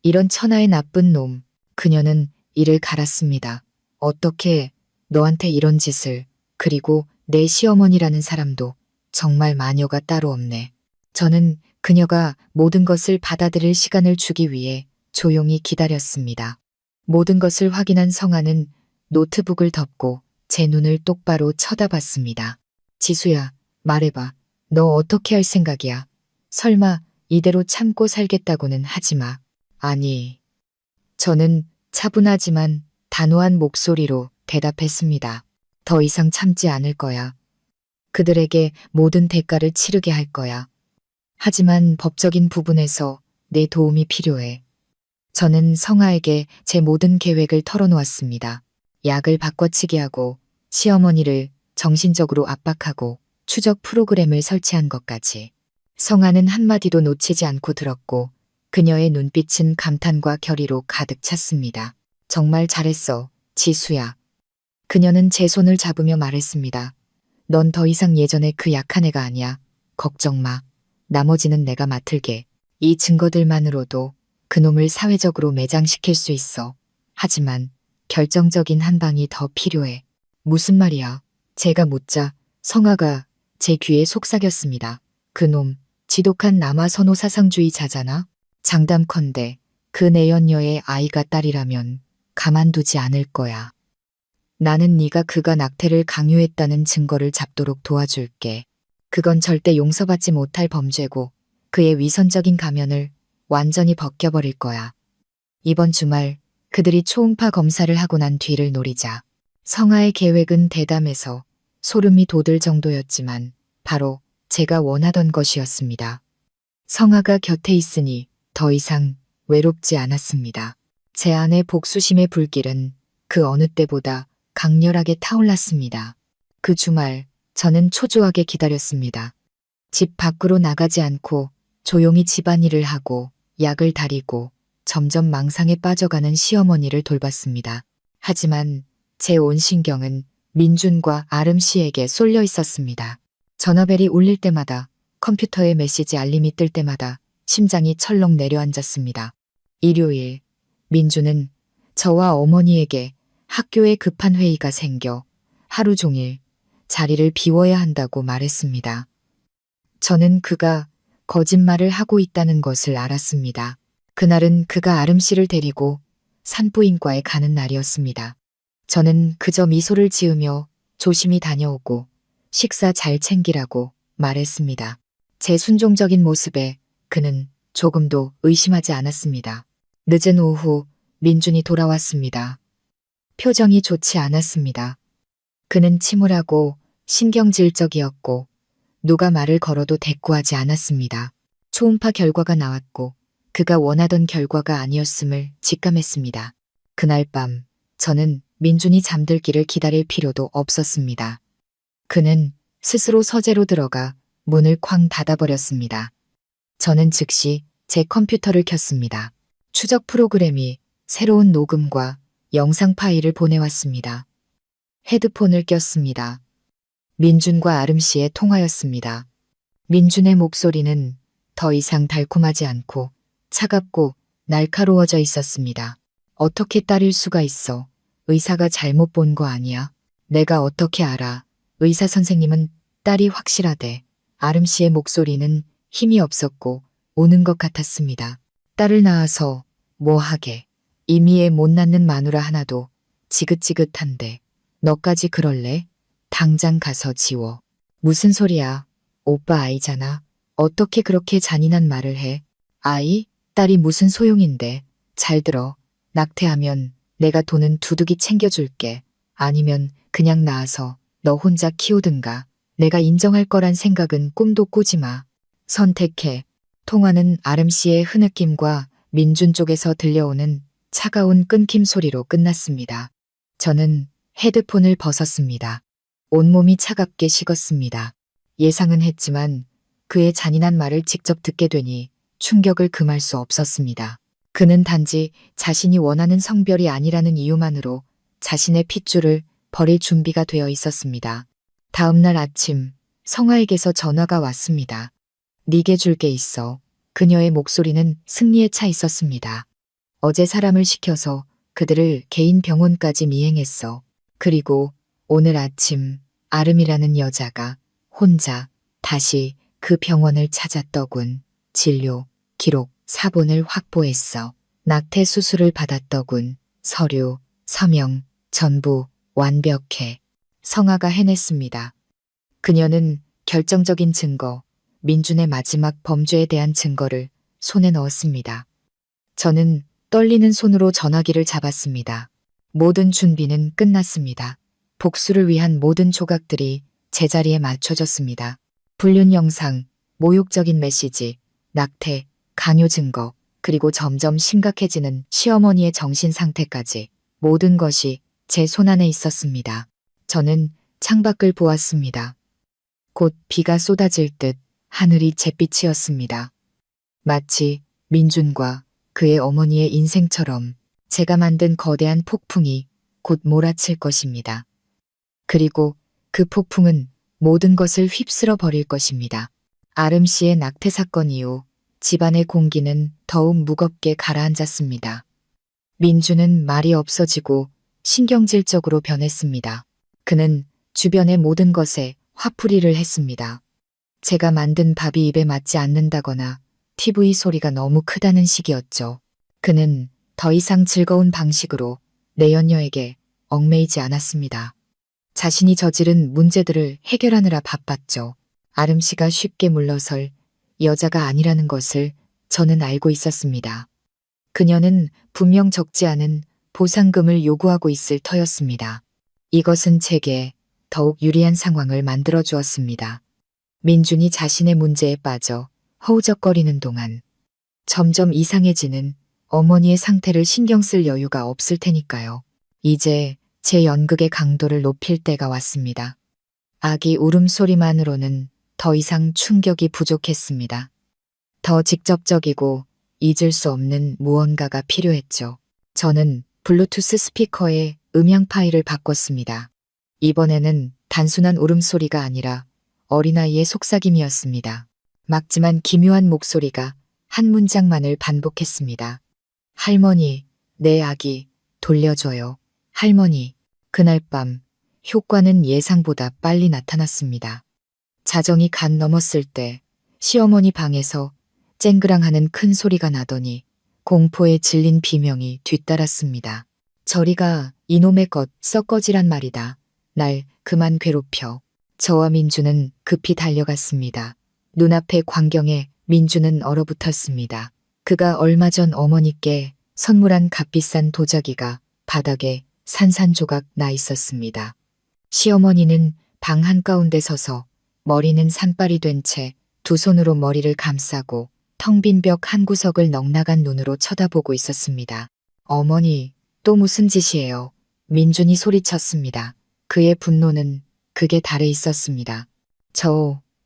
이런 천하의 나쁜 놈. 그녀는 이를 갈았습니다. 어떻게 너한테 이런 짓을. 그리고 내 시어머니라는 사람도 정말 마녀가 따로 없네. 저는 그녀가 모든 것을 받아들일 시간을 주기 위해 조용히 기다렸습니다. 모든 것을 확인한 성아는 노트북을 덮고 제 눈을 똑바로 쳐다봤습니다. 지수야, 말해봐. 너 어떻게 할 생각이야? 설마 이대로 참고 살겠다고는 하지 마. 아니. 저는 차분하지만 단호한 목소리로 대답했습니다. 더 이상 참지 않을 거야. 그들에게 모든 대가를 치르게 할 거야. 하지만 법적인 부분에서 내 도움이 필요해. 저는 성아에게 제 모든 계획을 털어놓았습니다. 약을 바꿔치기 하고 시어머니를 정신적으로 압박하고 추적 프로그램을 설치한 것까지. 성아는 한마디도 놓치지 않고 들었고 그녀의 눈빛은 감탄과 결의로 가득 찼습니다. 정말 잘했어, 지수야. 그녀는 제 손을 잡으며 말했습니다. 넌 더 이상 예전에 그 약한 애가 아니야. 걱정 마. 나머지는 내가 맡을게. 이 증거들만으로도 그놈을 사회적으로 매장시킬 수 있어. 하지만 결정적인 한 방이 더 필요해. 무슨 말이야? 제가 묻자 성아가 제 귀에 속삭였습니다. 그놈 지독한 남아 선호 사상주의자잖아. 장담컨대 그 내연녀의 아이가 딸이라면 가만두지 않을 거야. 나는 네가 그가 낙태를 강요했다는 증거를 잡도록 도와줄게. 그건 절대 용서받지 못할 범죄고 그의 위선적인 가면을 완전히 벗겨버릴 거야. 이번 주말 그들이 초음파 검사를 하고 난 뒤를 노리자. 성아의 계획은 대담해서 소름이 돋을 정도였지만 바로 제가 원하던 것이었습니다. 성아가 곁에 있으니 더 이상 외롭지 않았습니다. 제 안의 복수심의 불길은 그 어느 때보다 강렬하게 타올랐습니다. 그 주말 저는 초조하게 기다렸습니다. 집 밖으로 나가지 않고 조용히 집안일을 하고 약을 다리고 점점 망상에 빠져가는 시어머니를 돌봤습니다. 하지만 제 온 신경은 민준과 아름 씨에게 쏠려 있었습니다. 전화벨이 울릴 때마다 컴퓨터에 메시지 알림이 뜰 때마다 심장이 철렁 내려앉았습니다. 일요일, 민준은 저와 어머니에게 학교에 급한 회의가 생겨 하루 종일 자리를 비워야 한다고 말했습니다. 저는 그가 거짓말을 하고 있다는 것을 알았습니다. 그날은 그가 아름 씨를 데리고 산부인과에 가는 날이었습니다. 저는 그저 미소를 지으며 조심히 다녀오고 식사 잘 챙기라고 말했습니다. 제 순종적인 모습에 그는 조금도 의심하지 않았습니다. 늦은 오후 민준이 돌아왔습니다. 표정이 좋지 않았습니다. 그는 침울하고 신경질적이었고 누가 말을 걸어도 대꾸하지 않았습니다. 초음파 결과가 나왔고 그가 원하던 결과가 아니었음을 직감했습니다. 그날 밤 저는 민준이 잠들기를 기다릴 필요도 없었습니다. 그는 스스로 서재로 들어가 문을 쾅 닫아버렸습니다. 저는 즉시 제 컴퓨터를 켰습니다. 추적 프로그램이 새로운 녹음과 영상 파일을 보내왔습니다. 헤드폰을 꼈습니다. 민준과 아름 씨의 통화였습니다. 민준의 목소리는 더 이상 달콤하지 않고 차갑고 날카로워져 있었습니다. 어떻게 딸일 수가 있어? 의사가 잘못 본 거 아니야? 내가 어떻게 알아? 의사 선생님은 딸이 확실하대. 아름 씨의 목소리는 힘이 없었고 우는 것 같았습니다. 딸을 낳아서 뭐 하게. 이미 애 못 낳는 마누라 하나도 지긋지긋한데 너까지 그럴래? 당장 가서 지워. 무슨 소리야. 오빠 아이잖아. 어떻게 그렇게 잔인한 말을 해. 아이? 딸이 무슨 소용인데. 잘 들어. 낙태하면 내가 돈은 두둑이 챙겨줄게. 아니면 그냥 낳아서 너 혼자 키우든가. 내가 인정할 거란 생각은 꿈도 꾸지 마. 선택해. 통화는 아름 씨의 흐느낌과 민준 쪽에서 들려오는 차가운 끊김 소리로 끝났습니다. 저는 헤드폰을 벗었습니다. 온몸이 차갑게 식었습니다. 예상은 했지만 그의 잔인한 말을 직접 듣게 되니 충격을 금할 수 없었습니다. 그는 단지 자신이 원하는 성별이 아니라는 이유만으로 자신의 핏줄을 버릴 준비가 되어 있었습니다. 다음 날 아침 성화에게서 전화가 왔습니다. 네게 줄 게 있어. 그녀의 목소리는 승리에 차 있었습니다. 어제 사람을 시켜서 그들을 개인 병원까지 미행했어. 그리고 오늘 아침 아름이라는 여자가 혼자 다시 그 병원을 찾았더군. 진료, 기록, 사본을 확보했어. 낙태 수술을 받았더군. 서류, 서명, 전부 완벽해. 성아가 해냈습니다. 그녀는 결정적인 증거, 민준의 마지막 범죄에 대한 증거를 손에 넣었습니다. 저는 떨리는 손으로 전화기를 잡았습니다. 모든 준비는 끝났습니다. 복수를 위한 모든 조각들이 제자리에 맞춰졌습니다. 불륜 영상, 모욕적인 메시지, 낙태, 강요 증거, 그리고 점점 심각해지는 시어머니의 정신 상태까지 모든 것이 제 손안에 있었습니다. 저는 창밖을 보았습니다. 곧 비가 쏟아질 듯 하늘이 잿빛이었습니다. 마치 민준과 그의 어머니의 인생처럼 제가 만든 거대한 폭풍이 곧 몰아칠 것입니다. 그리고 그 폭풍은 모든 것을 휩쓸어 버릴 것입니다. 아름 씨의 낙태 사건 이후 집안의 공기는 더욱 무겁게 가라앉았습니다. 민준은 말이 없어지고 신경질적으로 변했습니다. 그는 주변의 모든 것에 화풀이를 했습니다. 제가 만든 밥이 입에 맞지 않는다거나 TV 소리가 너무 크다는 식이었죠. 그는 더 이상 즐거운 방식으로 내연녀에게 얽매이지 않았습니다. 자신이 저지른 문제들을 해결하느라 바빴죠. 아름 씨가 쉽게 물러설 여자가 아니라는 것을 저는 알고 있었습니다. 그녀는 분명 적지 않은 보상금을 요구하고 있을 터였습니다. 이것은 제게 더욱 유리한 상황을 만들어 주었습니다. 민준이 자신의 문제에 빠져 허우적거리는 동안 점점 이상해지는 어머니의 상태를 신경 쓸 여유가 없을 테니까요. 이제 제 연극의 강도를 높일 때가 왔습니다. 아기 울음소리만으로는 더 이상 충격이 부족했습니다. 더 직접적이고 잊을 수 없는 무언가가 필요했죠. 저는 블루투스 스피커에 음향 파일을 바꿨습니다. 이번에는 단순한 울음소리가 아니라 어린아이의 속삭임이었습니다. 막지만 기묘한 목소리가 한 문장만을 반복했습니다. 할머니, 내 아기, 돌려줘요. 할머니. 그날 밤 효과는 예상보다 빨리 나타났습니다. 자정이 간 넘었을 때 시어머니 방에서 쨍그랑하는 큰 소리가 나더니 공포에 질린 비명이 뒤따랐습니다. 저리가 이놈의 것 썩거지란 말이다. 날 그만 괴롭혀. 저와 민주는 급히 달려갔습니다. 눈앞의 광경에 민주는 얼어붙었습니다. 그가 얼마 전 어머니께 선물한 값비싼 도자기가 바닥에 산산조각 나 있었습니다. 시어머니는 방 한가운데 서서 머리는 산발이 된 채 두 손으로 머리를 감싸고 텅 빈 벽 한 구석을 넉나간 눈으로 쳐다보고 있었습니다. 어머니, 또 무슨 짓이에요? 민준이 소리쳤습니다. 그의 분노는 극에 달해 있었습니다.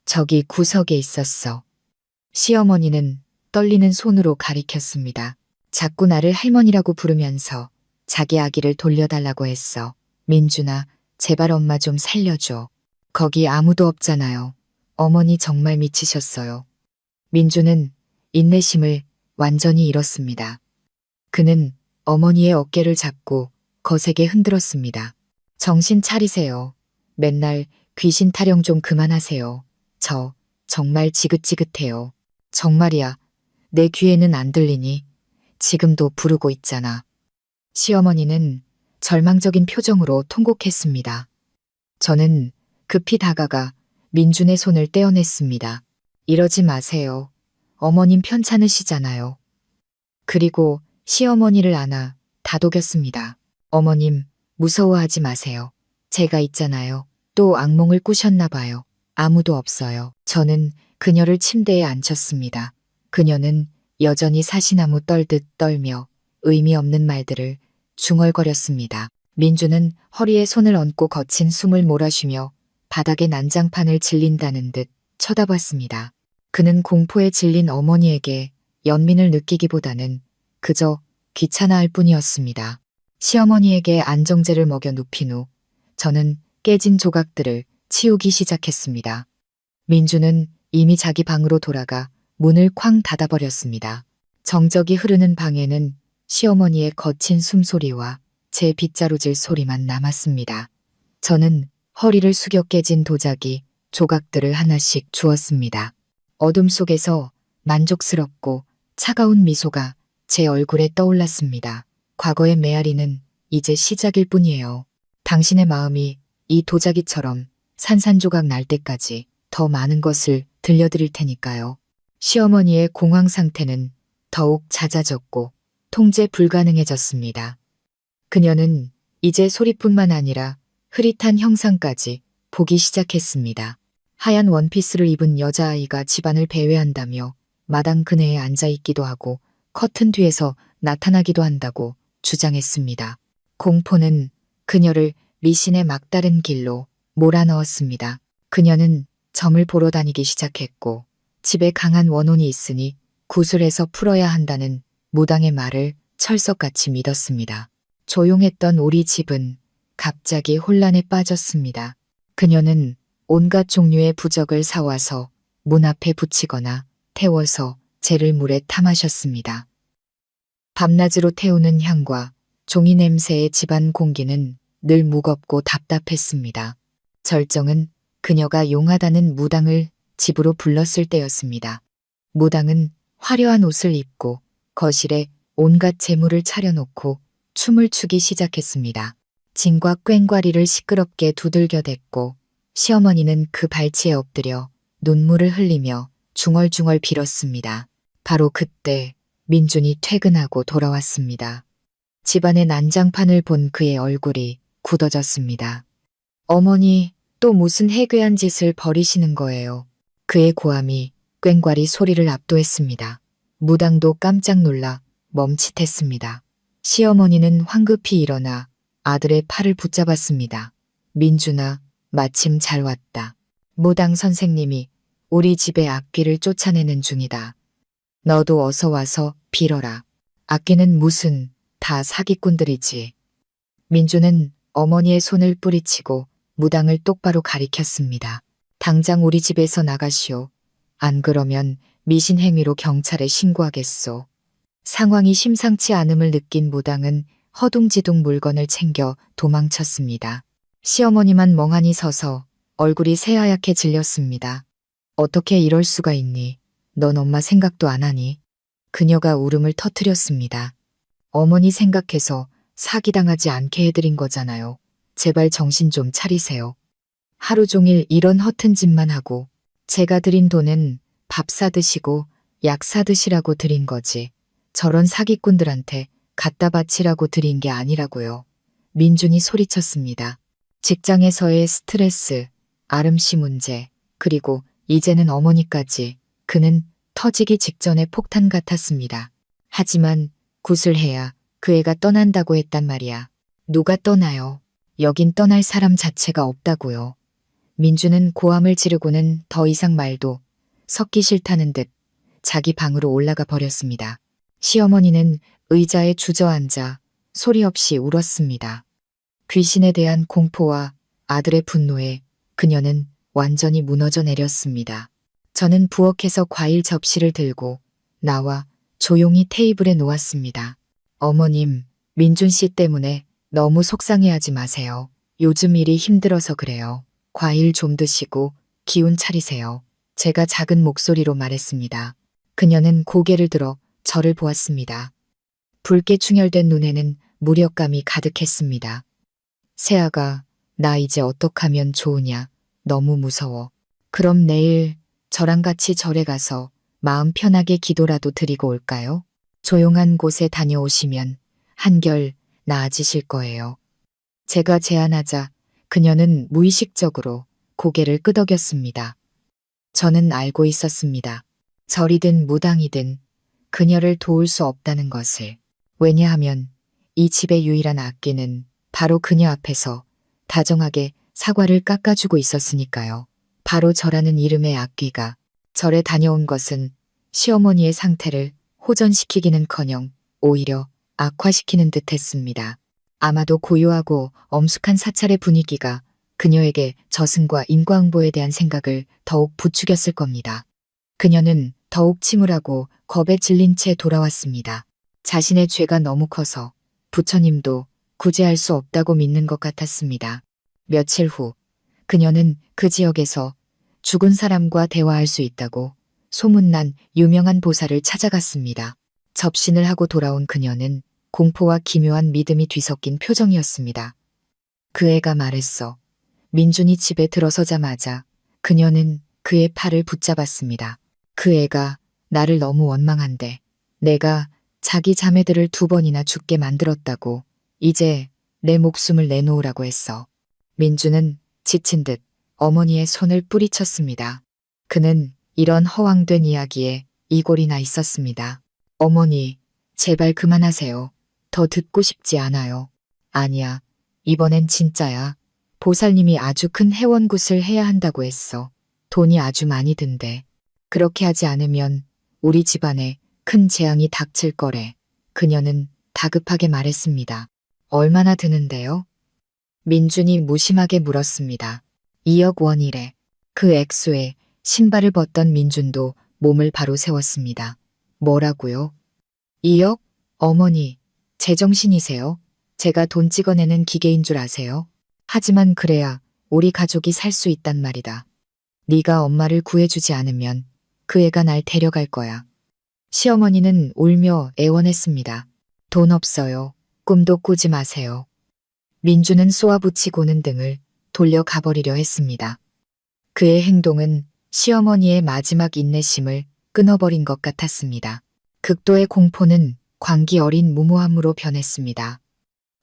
저기 구석에 있었어. 시어머니는 떨리는 손으로 가리켰습니다. 자꾸 나를 할머니라고 부르면서 자기 아기를 돌려달라고 했어. 민준아, 제발 엄마 좀 살려줘. 거기 아무도 없잖아요. 어머니 정말 미치셨어요. 민준은 인내심을 완전히 잃었습니다. 그는 어머니의 어깨를 잡고 거세게 흔들었습니다. 정신 차리세요. 맨날 귀신 타령 좀 그만하세요. 저 정말 지긋지긋해요. 정말이야. 내 귀에는 안 들리니? 지금도 부르고 있잖아. 시어머니는 절망적인 표정으로 통곡했습니다. 저는 급히 다가가 민준의 손을 떼어냈습니다. 이러지 마세요. 어머님 편찮으시잖아요. 그리고 시어머니를 안아 다독였습니다. 어머님, 무서워하지 마세요. 제가 있잖아요. 또 악몽을 꾸셨나 봐요. 아무도 없어요. 저는 그녀를 침대에 앉혔습니다. 그녀는 여전히 사시나무 떨듯 떨며 의미 없는 말들을 중얼거렸습니다. 민주는 허리에 손을 얹고 거친 숨을 몰아쉬며 바닥에 난장판을 질린다는 듯 쳐다봤습니다. 그는 공포에 질린 어머니에게 연민을 느끼기보다는 그저 귀찮아할 뿐이었습니다. 시어머니에게 안정제를 먹여 눕힌 후 저는 깨진 조각들을 치우기 시작했습니다. 민주는 이미 자기 방으로 돌아가 문을 쾅 닫아버렸습니다. 정적이 흐르는 방에는 시어머니의 거친 숨소리와 제 빗자루질 소리만 남았습니다. 저는 허리를 숙여 깨진 도자기 조각들을 하나씩 주었습니다. 어둠 속에서 만족스럽고 차가운 미소가 제 얼굴에 떠올랐습니다. 과거의 메아리는 이제 시작일 뿐이에요. 당신의 마음이 이 도자기처럼 산산조각 날 때까지 더 많은 것을 들려드릴 테니까요. 시어머니의 공황 상태는 더욱 잦아졌고 통제 불가능해졌습니다. 그녀는 이제 소리뿐만 아니라 흐릿한 형상까지 보기 시작했습니다. 하얀 원피스를 입은 여자아이가 집안을 배회한다며 마당 그네에 앉아있기도 하고 커튼 뒤에서 나타나기도 한다고 주장했습니다. 공포는 그녀를 미신의 막다른 길로 몰아넣었습니다. 그녀는 점을 보러 다니기 시작했고 집에 강한 원혼이 있으니 구슬해서 풀어야 한다는 무당의 말을 철석같이 믿었습니다. 조용했던 우리 집은 갑자기 혼란에 빠졌습니다. 그녀는 온갖 종류의 부적을 사와서 문 앞에 붙이거나 태워서 재를 물에 탐하셨습니다. 밤낮으로 태우는 향과 종이 냄새의 집안 공기는 늘 무겁고 답답했습니다. 절정은 그녀가 용하다는 무당을 집으로 불렀을 때였습니다. 무당은 화려한 옷을 입고 거실에 온갖 재물을 차려놓고 춤을 추기 시작했습니다. 진과 꽹과리를 시끄럽게 두들겨댔고 시어머니는 그 발치에 엎드려 눈물을 흘리며 중얼중얼 빌었습니다. 바로 그때 민준이 퇴근하고 돌아왔습니다. 집안의 난장판을 본 그의 얼굴이 굳어졌습니다. 어머니, 또 무슨 해괴한 짓을 벌이시는 거예요. 그의 고함이 꽹과리 소리를 압도했습니다. 무당도 깜짝 놀라 멈칫했습니다. 시어머니는 황급히 일어나 아들의 팔을 붙잡았습니다. 민준아, 마침 잘 왔다. 무당 선생님이 우리 집의 악귀를 쫓아내는 중이다. 너도 어서 와서 빌어라. 악귀는 무슨, 다 사기꾼들이지. 민준은 어머니의 손을 뿌리치고 무당을 똑바로 가리켰습니다. 당장 우리 집에서 나가시오. 안 그러면 미신 행위로 경찰에 신고하겠소. 상황이 심상치 않음을 느낀 무당은 허둥지둥 물건을 챙겨 도망쳤습니다. 시어머니만 멍하니 서서 얼굴이 새하얗게 질렸습니다. 어떻게 이럴 수가 있니? 넌 엄마 생각도 안 하니? 그녀가 울음을 터뜨렸습니다. 어머니 생각해서 사기당하지 않게 해드린 거잖아요. 제발 정신 좀 차리세요. 하루 종일 이런 허튼 짓만 하고 제가 드린 돈은 밥 사드시고 약 사드시라고 드린 거지. 저런 사기꾼들한테 갖다 바치라고 드린 게 아니라고요. 민준이 소리쳤습니다. 직장에서의 스트레스, 아름 씨 문제, 그리고 이제는 어머니까지 그는 터지기 직전의 폭탄 같았습니다. 하지만 구슬해야 그 애가 떠난다고 했단 말이야. 누가 떠나요? 여긴 떠날 사람 자체가 없다고요. 민주는 고함을 지르고는 더 이상 말도 섞기 싫다는 듯 자기 방으로 올라가 버렸습니다. 시어머니는 의자에 주저앉아 소리 없이 울었습니다. 귀신에 대한 공포와 아들의 분노에 그녀는 완전히 무너져 내렸습니다. 저는 부엌에서 과일 접시를 들고 나와 조용히 테이블에 놓았습니다. 어머님, 민준 씨 때문에 너무 속상해하지 마세요. 요즘 일이 힘들어서 그래요. 과일 좀 드시고 기운 차리세요. 제가 작은 목소리로 말했습니다. 그녀는 고개를 들어 저를 보았습니다. 붉게 충혈된 눈에는 무력감이 가득했습니다. 세아가, 나 이제 어떡하면 좋으냐. 너무 무서워. 그럼 내일 저랑 같이 절에 가서 마음 편하게 기도라도 드리고 올까요? 조용한 곳에 다녀오시면 한결 나아지실 거예요. 제가 제안하자 그녀는 무의식적으로 고개를 끄덕였습니다. 저는 알고 있었습니다. 절이든 무당이든 그녀를 도울 수 없다는 것을. 왜냐하면 이 집의 유일한 악귀는 바로 그녀 앞에서 다정하게 사과를 깎아주고 있었으니까요. 바로 저라는 이름의 악귀가 절에 다녀온 것은 시어머니의 상태를 호전시키기는커녕 오히려 악화시키는 듯 했습니다. 아마도 고요하고 엄숙한 사찰의 분위기가 그녀에게 저승과 인과응보에 대한 생각을 더욱 부추겼을 겁니다. 그녀는 더욱 침울하고 겁에 질린 채 돌아왔습니다. 자신의 죄가 너무 커서 부처님도 구제할 수 없다고 믿는 것 같았습니다. 며칠 후 그녀는 그 지역에서 죽은 사람과 대화할 수 있다고 소문난 유명한 보살을 찾아갔습니다. 접신을 하고 돌아온 그녀는 공포와 기묘한 믿음이 뒤섞인 표정이었습니다. 그 애가 말했어. 민준이 집에 들어서자마자 그녀는 그의 팔을 붙잡았습니다. 그 애가 나를 너무 원망한데 내가 자기 자매들을 2번이나 죽게 만들었다고 이제 내 목숨을 내놓으라고 했어. 민주는 지친 듯 어머니의 손을 뿌리쳤습니다. 그는 이런 허황된 이야기에 이골이 나 있었습니다. 어머니, 제발 그만하세요. 더 듣고 싶지 않아요. 아니야, 이번엔 진짜야. 보살님이 아주 큰 해원굿을 해야 한다고 했어. 돈이 아주 많이 든대. 그렇게 하지 않으면 우리 집안에 큰 재앙이 닥칠 거래. 그녀는 다급하게 말했습니다. 얼마나 드는데요? 민준이 무심하게 물었습니다. 2억 원이래. 그 액수에 신발을 벗던 민준도 몸을 바로 세웠습니다. 뭐라고요? 2억? 어머니, 제정신이세요? 제가 돈 찍어내는 기계인 줄 아세요? 하지만 그래야 우리 가족이 살 수 있단 말이다. 네가 엄마를 구해주지 않으면 그 애가 날 데려갈 거야. 시어머니는 울며 애원했습니다. 돈 없어요. 꿈도 꾸지 마세요. 민주는 쏘아붙이고는 등을 돌려 가버리려 했습니다. 그의 행동은 시어머니의 마지막 인내심을 끊어버린 것 같았습니다. 극도의 공포는 광기 어린 무모함으로 변했습니다.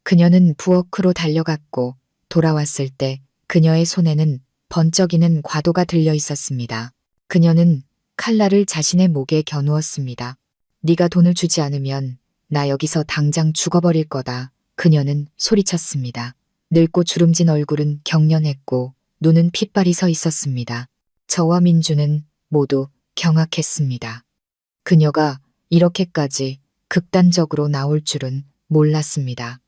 그녀는 부엌으로 달려갔고 돌아왔을 때 그녀의 손에는 번쩍이는 과도가 들려 있었습니다. 그녀는 칼날을 자신의 목에 겨누었습니다. 네가 돈을 주지 않으면 나 여기서 당장 죽어버릴 거다. 그녀는 소리쳤습니다. 늙고 주름진 얼굴은 경련했고 눈은 핏발이 서 있었습니다. 저와 민주는 모두 경악했습니다. 그녀가 이렇게까지 극단적으로 나올 줄은 몰랐습니다.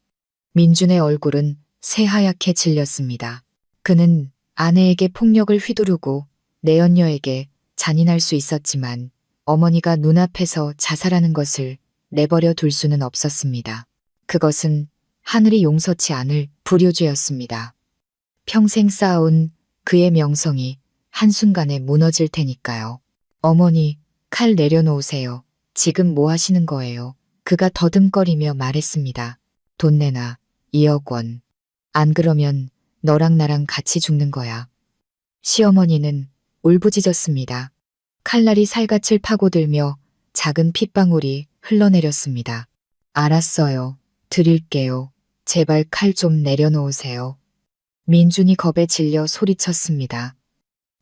민준의 얼굴은 새하얗게 질렸습니다. 그는 아내에게 폭력을 휘두르고 내연녀에게 잔인할 수 있었지만 어머니가 눈앞에서 자살하는 것을 내버려 둘 수는 없었습니다. 그것은 하늘이 용서치 않을 불효죄였습니다. 평생 쌓아온 그의 명성이 한순간에 무너질 테니까요. 어머니, 칼 내려놓으세요. 지금 뭐 하시는 거예요? 그가 더듬거리며 말했습니다. 돈 내놔. 2억 원. 안 그러면 너랑 나랑 같이 죽는 거야. 시어머니는 울부짖었습니다. 칼날이 살갗을 파고들며 작은 핏방울이 흘러내렸습니다. 알았어요. 드릴게요. 제발 칼 좀 내려놓으세요. 민준이 겁에 질려 소리쳤습니다.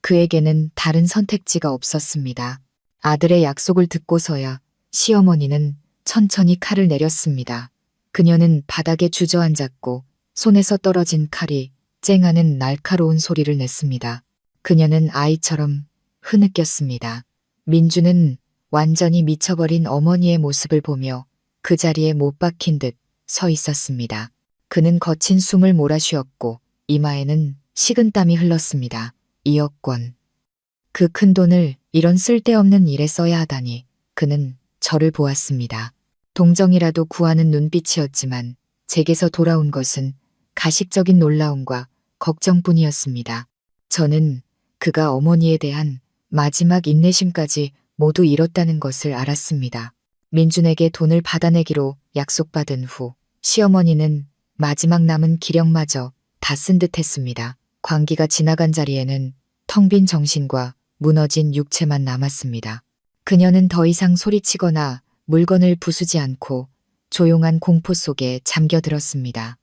그에게는 다른 선택지가 없었습니다. 아들의 약속을 듣고서야 시어머니는 천천히 칼을 내렸습니다. 그녀는 바닥에 주저앉았고 손에서 떨어진 칼이 쨍하는 날카로운 소리를 냈습니다. 그녀는 아이처럼 흐느꼈습니다. 민주는 완전히 미쳐버린 어머니의 모습을 보며 그 자리에 못 박힌 듯 서 있었습니다. 그는 거친 숨을 몰아쉬었고 이마에는 식은땀이 흘렀습니다. 2억 원. 그 큰 돈을 이런 쓸데없는 일에 써야 하다니 그는 저를 보았습니다. 동정이라도 구하는 눈빛이었지만 제게서 돌아온 것은 가식적인 놀라움과 걱정뿐이었습니다. 저는 그가 어머니에 대한 마지막 인내심까지 모두 잃었다는 것을 알았습니다. 민준에게 돈을 받아내기로 약속받은 후 시어머니는 마지막 남은 기력마저 다 쓴 듯했습니다. 광기가 지나간 자리에는 텅 빈 정신과 무너진 육체만 남았습니다. 그녀는 더 이상 소리치거나 물건을 부수지 않고 조용한 공포 속에 잠겨들었습니다.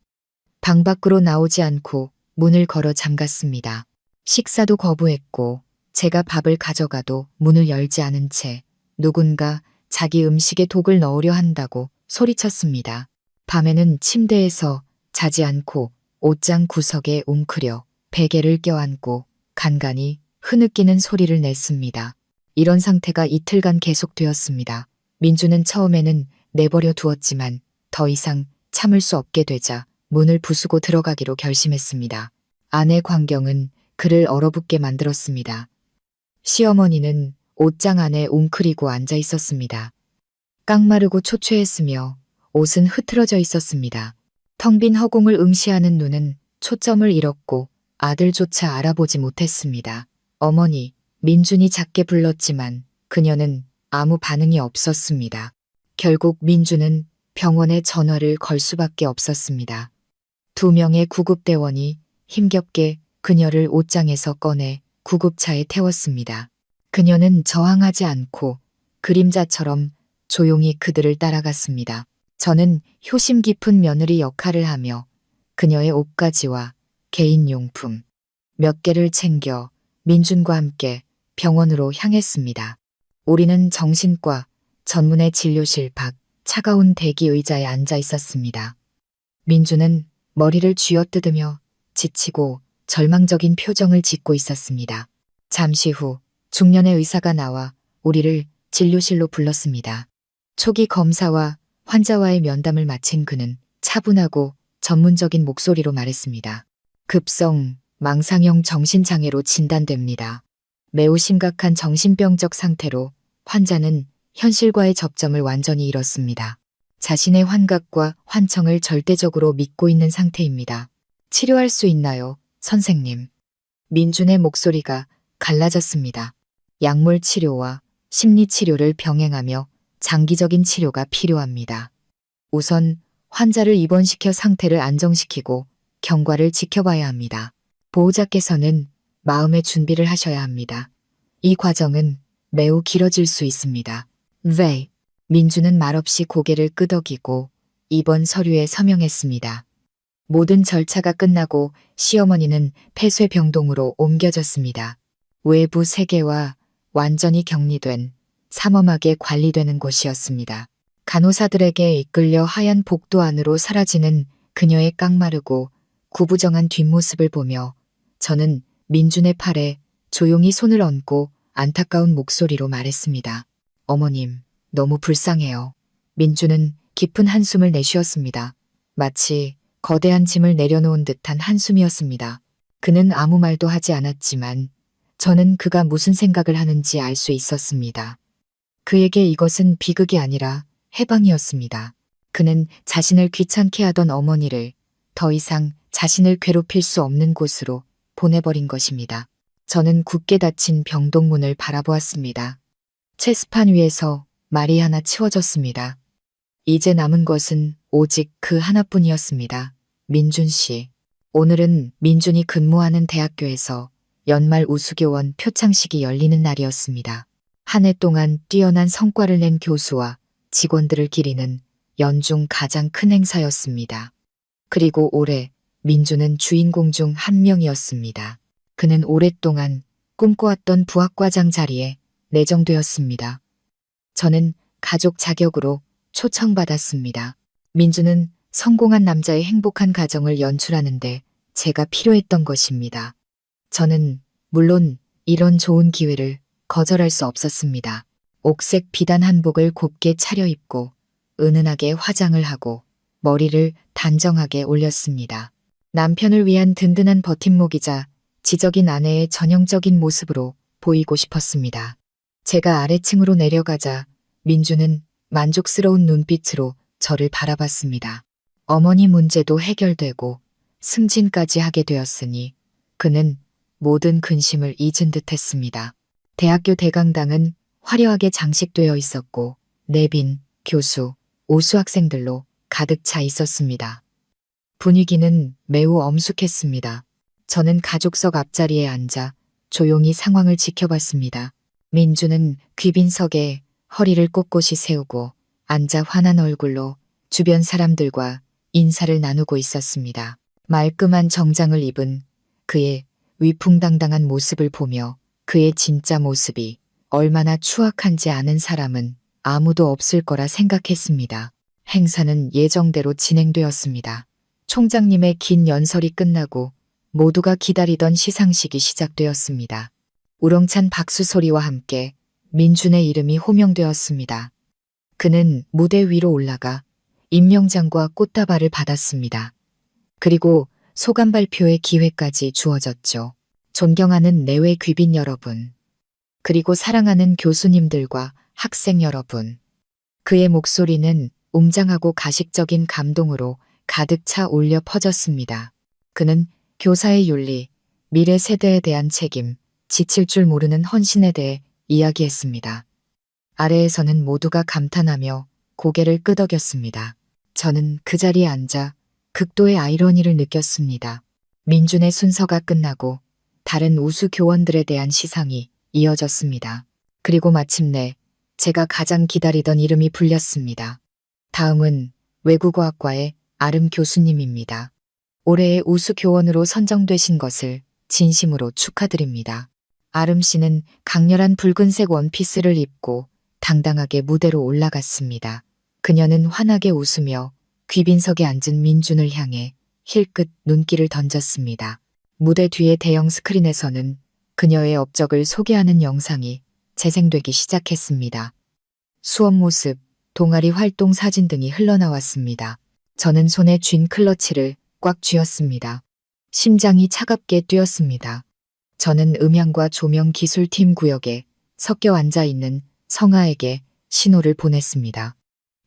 방 밖으로 나오지 않고 문을 걸어 잠갔습니다. 식사도 거부했고 제가 밥을 가져가도 문을 열지 않은 채 누군가 자기 음식에 독을 넣으려 한다고 소리쳤습니다. 밤에는 침대에서 자지 않고 옷장 구석에 웅크려 베개를 껴안고 간간히 흐느끼는 소리를 냈습니다. 이런 상태가 이틀간 계속되었습니다. 민주는 처음에는 내버려 두었지만 더 이상 참을 수 없게 되자 문을 부수고 들어가기로 결심했습니다. 아내 광경은 그를 얼어붙게 만들었습니다. 시어머니는 옷장 안에 웅크리고 앉아 있었습니다. 깡마르고 초췌했으며 옷은 흐트러져 있었습니다. 텅 빈 허공을 응시하는 눈은 초점을 잃었고 아들조차 알아보지 못했습니다. 어머니, 민준이 작게 불렀지만 그녀는 아무 반응이 없었습니다. 결국 민준은 병원에 전화를 걸 수밖에 없었습니다. 2명의 구급대원이 힘겹게 그녀를 옷장에서 꺼내 구급차에 태웠습니다. 그녀는 저항하지 않고 그림자처럼 조용히 그들을 따라갔습니다. 저는 효심 깊은 며느리 역할을 하며 그녀의 옷가지와 개인용품 몇 개를 챙겨 민준과 함께 병원으로 향했습니다. 우리는 정신과 전문의 진료실 밖 차가운 대기 의자에 앉아 있었습니다. 민준은 머리를 쥐어뜯으며 지치고 절망적인 표정을 짓고 있었습니다. 잠시 후 중년의 의사가 나와 우리를 진료실로 불렀습니다. 초기 검사와 환자와의 면담을 마친 그는 차분하고 전문적인 목소리로 말했습니다. 급성 망상형 정신장애로 진단됩니다. 매우 심각한 정신병적 상태로 환자는 현실과의 접점을 완전히 잃었습니다. 자신의 환각과 환청을 절대적으로 믿고 있는 상태입니다. 치료할 수 있나요, 선생님? 민준의 목소리가 갈라졌습니다. 약물 치료와 심리 치료를 병행하며 장기적인 치료가 필요합니다. 우선 환자를 입원시켜 상태를 안정시키고 경과를 지켜봐야 합니다. 보호자께서는 마음의 준비를 하셔야 합니다. 이 과정은 매우 길어질 수 있습니다. 왜? 민주는 말없이 고개를 끄덕이고 입원 서류에 서명했습니다. 모든 절차가 끝나고 시어머니는 폐쇄병동으로 옮겨졌습니다. 외부 세계와 완전히 격리된 삼엄하게 관리되는 곳이었습니다. 간호사들에게 이끌려 하얀 복도 안으로 사라지는 그녀의 깡마르고 구부정한 뒷모습을 보며 저는 민준의 팔에 조용히 손을 얹고 안타까운 목소리로 말했습니다. 어머님, 너무 불쌍해요. 민준은 깊은 한숨을 내쉬었습니다. 마치 거대한 짐을 내려놓은 듯한 한숨이었습니다. 그는 아무 말도 하지 않았지만 저는 그가 무슨 생각을 하는지 알 수 있었습니다. 그에게 이것은 비극이 아니라 해방이었습니다. 그는 자신을 귀찮게 하던 어머니를 더 이상 자신을 괴롭힐 수 없는 곳으로 보내버린 것입니다. 저는 굳게 닫힌 병동문을 바라보았습니다. 체스판 위에서 말이 하나 치워졌습니다. 이제 남은 것은 오직 그 하나뿐이었습니다. 민준 씨. 오늘은 민준이 근무하는 대학교에서 연말 우수교원 표창식이 열리는 날이었습니다. 한 해 동안 뛰어난 성과를 낸 교수와 직원들을 기리는 연중 가장 큰 행사였습니다. 그리고 올해 민준은 주인공 중 한 명이었습니다. 그는 오랫동안 꿈꿔왔던 부학과장 자리에 내정되었습니다. 저는 가족 자격으로 초청받았습니다. 민준은 성공한 남자의 행복한 가정을 연출하는데 제가 필요했던 것입니다. 저는 물론 이런 좋은 기회를 거절할 수 없었습니다. 옥색 비단 한복을 곱게 차려입고 은은하게 화장을 하고 머리를 단정하게 올렸습니다. 남편을 위한 든든한 버팀목이자 지적인 아내의 전형적인 모습으로 보이고 싶었습니다. 제가 아래층으로 내려가자 민주는 만족스러운 눈빛으로 저를 바라봤습니다. 어머니 문제도 해결되고 승진까지 하게 되었으니 그는 모든 근심을 잊은 듯 했습니다. 대학교 대강당은 화려하게 장식되어 있었고 내빈, 교수, 오수 학생들로 가득 차 있었습니다. 분위기는 매우 엄숙했습니다. 저는 가족석 앞자리에 앉아 조용히 상황을 지켜봤습니다. 민주는 귀빈석에 허리를 꼿꼿이 세우고 앉아 환한 얼굴로 주변 사람들과 인사를 나누고 있었습니다. 말끔한 정장을 입은 그의 위풍당당한 모습을 보며 그의 진짜 모습이 얼마나 추악한지 아는 사람은 아무도 없을 거라 생각했습니다. 행사는 예정대로 진행되었습니다. 총장님의 긴 연설이 끝나고 모두가 기다리던 시상식이 시작되었습니다. 우렁찬 박수 소리와 함께 민준의 이름이 호명되었습니다. 그는 무대 위로 올라가 임명장과 꽃다발을 받았습니다. 그리고 소감 발표의 기회까지 주어졌죠. 존경하는 내외 귀빈 여러분. 그리고 사랑하는 교수님들과 학생 여러분. 그의 목소리는 웅장하고 가식적인 감동으로 가득 차 울려 퍼졌습니다. 그는 교사의 윤리, 미래 세대에 대한 책임, 지칠 줄 모르는 헌신에 대해 이야기했습니다. 아래에서는 모두가 감탄하며 고개를 끄덕였습니다. 저는 그 자리에 앉아 극도의 아이러니를 느꼈습니다. 민준의 순서가 끝나고 다른 우수 교원들에 대한 시상이 이어졌습니다. 그리고 마침내 제가 가장 기다리던 이름이 불렸습니다. 다음은 외국어학과의 아름 교수님입니다. 올해의 우수 교원으로 선정되신 것을 진심으로 축하드립니다. 아름 씨는 강렬한 붉은색 원피스를 입고 당당하게 무대로 올라갔습니다. 그녀는 환하게 웃으며 귀빈석에 앉은 민준을 향해 힐끗 눈길을 던졌습니다. 무대 뒤의 대형 스크린에서는 그녀의 업적을 소개하는 영상이 재생되기 시작했습니다. 수업 모습, 동아리 활동 사진 등이 흘러나왔습니다. 저는 손에 쥔 클러치를 꽉 쥐었습니다. 심장이 차갑게 뛰었습니다. 저는 음향과 조명 기술팀 구역에 섞여 앉아 있는 성아에게 신호를 보냈습니다.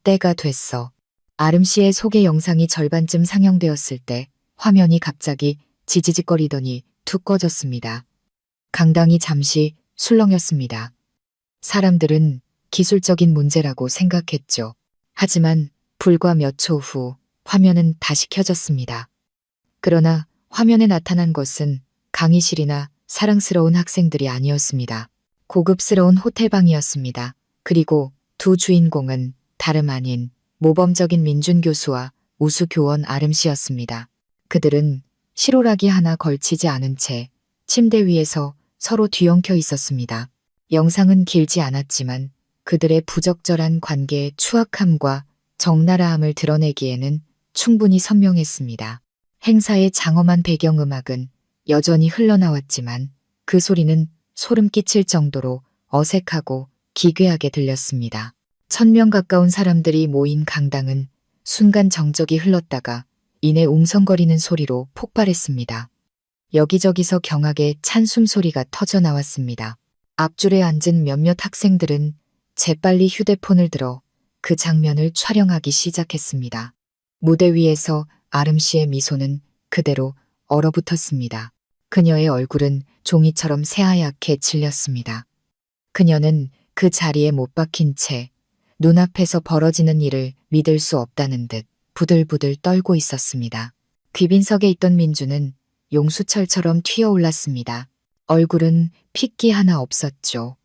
때가 됐어. 아름 씨의 소개 영상이 절반쯤 상영되었을 때 화면이 갑자기 지지직거리더니 툭 꺼졌습니다. 강당이 잠시 술렁였습니다. 사람들은 기술적인 문제라고 생각했죠. 하지만 불과 몇 초 후 화면은 다시 켜졌습니다. 그러나 화면에 나타난 것은 강의실이나 사랑스러운 학생들이 아니었습니다. 고급스러운 호텔방이었습니다. 그리고 두 주인공은 다름 아닌 모범적인 민준 교수와 우수 교원 아름 씨였습니다. 그들은 실오라기 하나 걸치지 않은 채 침대 위에서 서로 뒤엉켜 있었습니다. 영상은 길지 않았지만 그들의 부적절한 관계의 추악함과 적나라함을 드러내기에는 충분히 선명했습니다. 행사의 장엄한 배경음악은 여전히 흘러나왔지만 그 소리는 소름 끼칠 정도로 어색하고 기괴하게 들렸습니다. 1000명 가까운 사람들이 모인 강당은 순간 정적이 흘렀다가 이내 웅성거리는 소리로 폭발했습니다. 여기저기서 경악의 찬숨 소리가 터져 나왔습니다. 앞줄에 앉은 몇몇 학생들은 재빨리 휴대폰을 들어 그 장면을 촬영하기 시작했습니다. 무대 위에서 아름 씨의 미소는 그대로 얼어붙었습니다. 그녀의 얼굴은 종이처럼 새하얗게 질렸습니다. 그녀는 그 자리에 못 박힌 채 눈앞에서 벌어지는 일을 믿을 수 없다는 듯 부들부들 떨고 있었습니다. 귀빈석에 있던 민주는 용수철처럼 튀어올랐습니다. 얼굴은 핏기 하나 없었죠.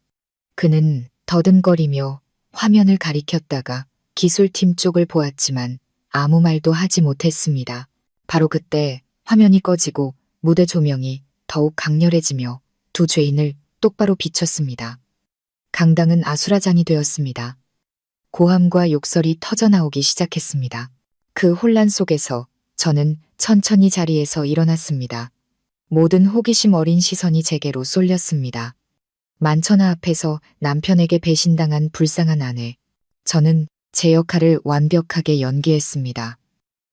그는 더듬거리며 화면을 가리켰다가 기술팀 쪽을 보았지만 아무 말도 하지 못했습니다. 바로 그때 화면이 꺼지고 무대 조명이 더욱 강렬해지며 두 죄인을 똑바로 비췄습니다. 강당은 아수라장이 되었습니다. 고함과 욕설이 터져나오기 시작했습니다. 그 혼란 속에서 저는 천천히 자리에서 일어났습니다. 모든 호기심 어린 시선이 제게로 쏠렸습니다. 만천하 앞에서 남편에게 배신당한 불쌍한 아내. 저는 제 역할을 완벽하게 연기했습니다.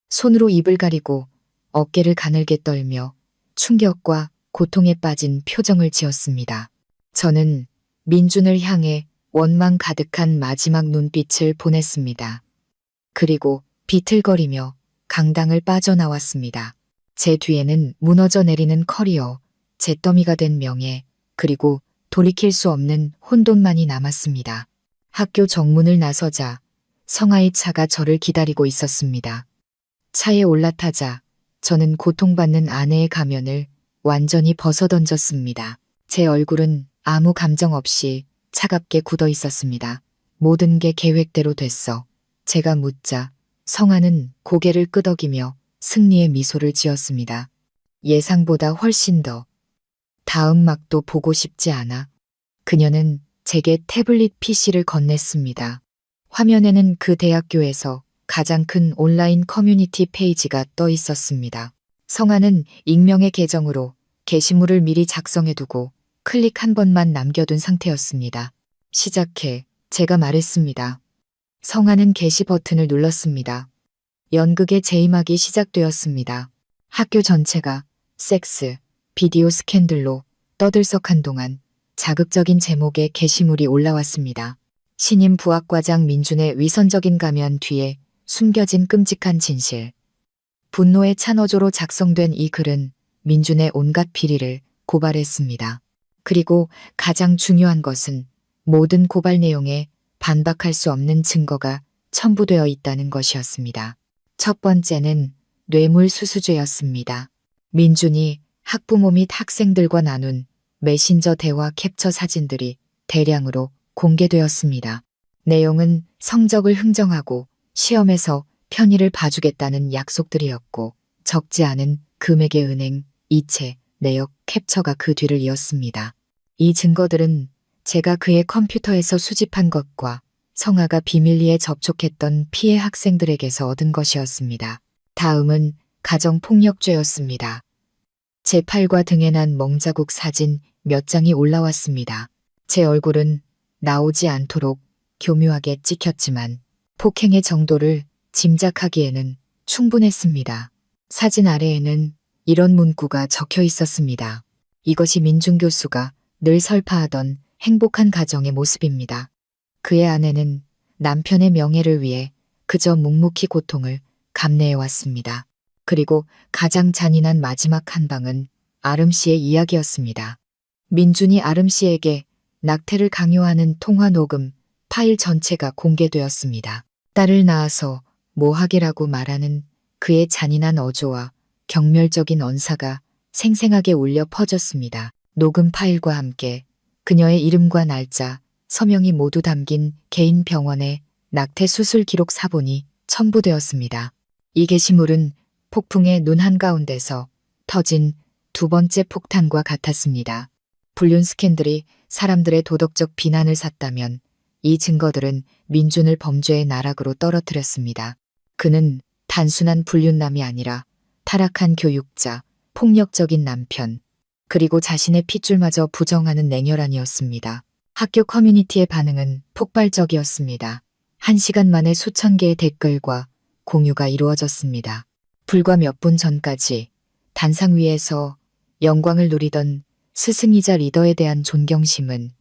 손으로 입을 가리고 어깨를 가늘게 떨며 충격과 고통에 빠진 표정을 지었습니다. 저는 민준을 향해 원망 가득한 마지막 눈빛을 보냈습니다. 그리고 비틀거리며 강당을 빠져나왔습니다. 제 뒤에는 무너져 내리는 커리어, 잿더미가 된 명예, 그리고 돌이킬 수 없는 혼돈만이 남았습니다. 학교 정문을 나서자 성아의 차가 저를 기다리고 있었습니다. 차에 올라타자 저는 고통받는 아내의 가면을 완전히 벗어던졌습니다. 제 얼굴은 아무 감정 없이 차갑게 굳어 있었습니다. 모든 게 계획대로 됐어. 제가 묻자 성아는 고개를 끄덕이며 승리의 미소를 지었습니다. 예상보다 훨씬 더. 다음 막도 보고 싶지 않아. 그녀는 제게 태블릿 PC를 건넸습니다. 화면에는 그 대학교에서 가장 큰 온라인 커뮤니티 페이지가 떠 있었습니다. 성아는 익명의 계정으로 게시물을 미리 작성해두고 클릭 한 번만 남겨둔 상태였습니다. 시작해. 제가 말했습니다. 성아는 게시 버튼을 눌렀습니다. 연극의 제이막이 시작되었습니다. 학교 전체가 섹스, 비디오 스캔들로 떠들썩한 동안 자극적인 제목의 게시물이 올라왔습니다. 신임 부학과장 민준의 위선적인 가면 뒤에 숨겨진 끔찍한 진실. 분노에 찬 어조로 작성된 이 글은 민준의 온갖 비리를 고발했습니다. 그리고 가장 중요한 것은 모든 고발 내용에 반박할 수 없는 증거가 첨부되어 있다는 것이었습니다. 첫 번째는 뇌물수수죄였습니다. 민준이 학부모 및 학생들과 나눈 메신저 대화 캡처 사진들이 대량으로 공개되었습니다. 내용은 성적을 흥정하고 시험에서 편의를 봐주겠다는 약속들이었고 적지 않은 금액의 은행, 이체, 내역 캡처가 그 뒤를 이었습니다. 이 증거들은 제가 그의 컴퓨터에서 수집한 것과 성아가 비밀리에 접촉했던 피해 학생들에게서 얻은 것이었습니다. 다음은 가정폭력죄였습니다. 제 팔과 등에 난 멍자국 사진 몇 장이 올라왔습니다. 제 얼굴은 나오지 않도록 교묘하게 찍혔지만 폭행의 정도를 짐작하기에는 충분했습니다. 사진 아래에는 이런 문구가 적혀 있었습니다. 이것이 민준 교수가 늘 설파하던 행복한 가정의 모습입니다. 그의 아내는 남편의 명예를 위해 그저 묵묵히 고통을 감내해왔습니다. 그리고 가장 잔인한 마지막 한 방은 아름 씨의 이야기였습니다. 민준이 아름 씨에게 낙태를 강요하는 통화 녹음 파일 전체가 공개되었습니다. 딸을 낳아서 뭐 하게라고 말하는 그의 잔인한 어조와 경멸적인 언사가 생생하게 울려 퍼졌습니다. 녹음 파일과 함께 그녀의 이름과 날짜, 서명이 모두 담긴 개인 병원의 낙태 수술 기록 사본이 첨부되었습니다. 이 게시물은 폭풍의 눈 한가운데서 터진 두 번째 폭탄과 같았습니다. 불륜 스캔들이 사람들의 도덕적 비난을 샀다면 이 증거들은 민준을 범죄의 나락으로 떨어뜨렸습니다. 그는 단순한 불륜남이 아니라 타락한 교육자, 폭력적인 남편, 그리고 자신의 핏줄마저 부정하는 냉혈한이었습니다. 학교 커뮤니티의 반응은 폭발적이었습니다. 1시간 만에 수천 개의 댓글과 공유가 이루어졌습니다. 불과 몇 분 전까지 단상 위에서 영광을 누리던 스승이자 리더에 대한 존경심은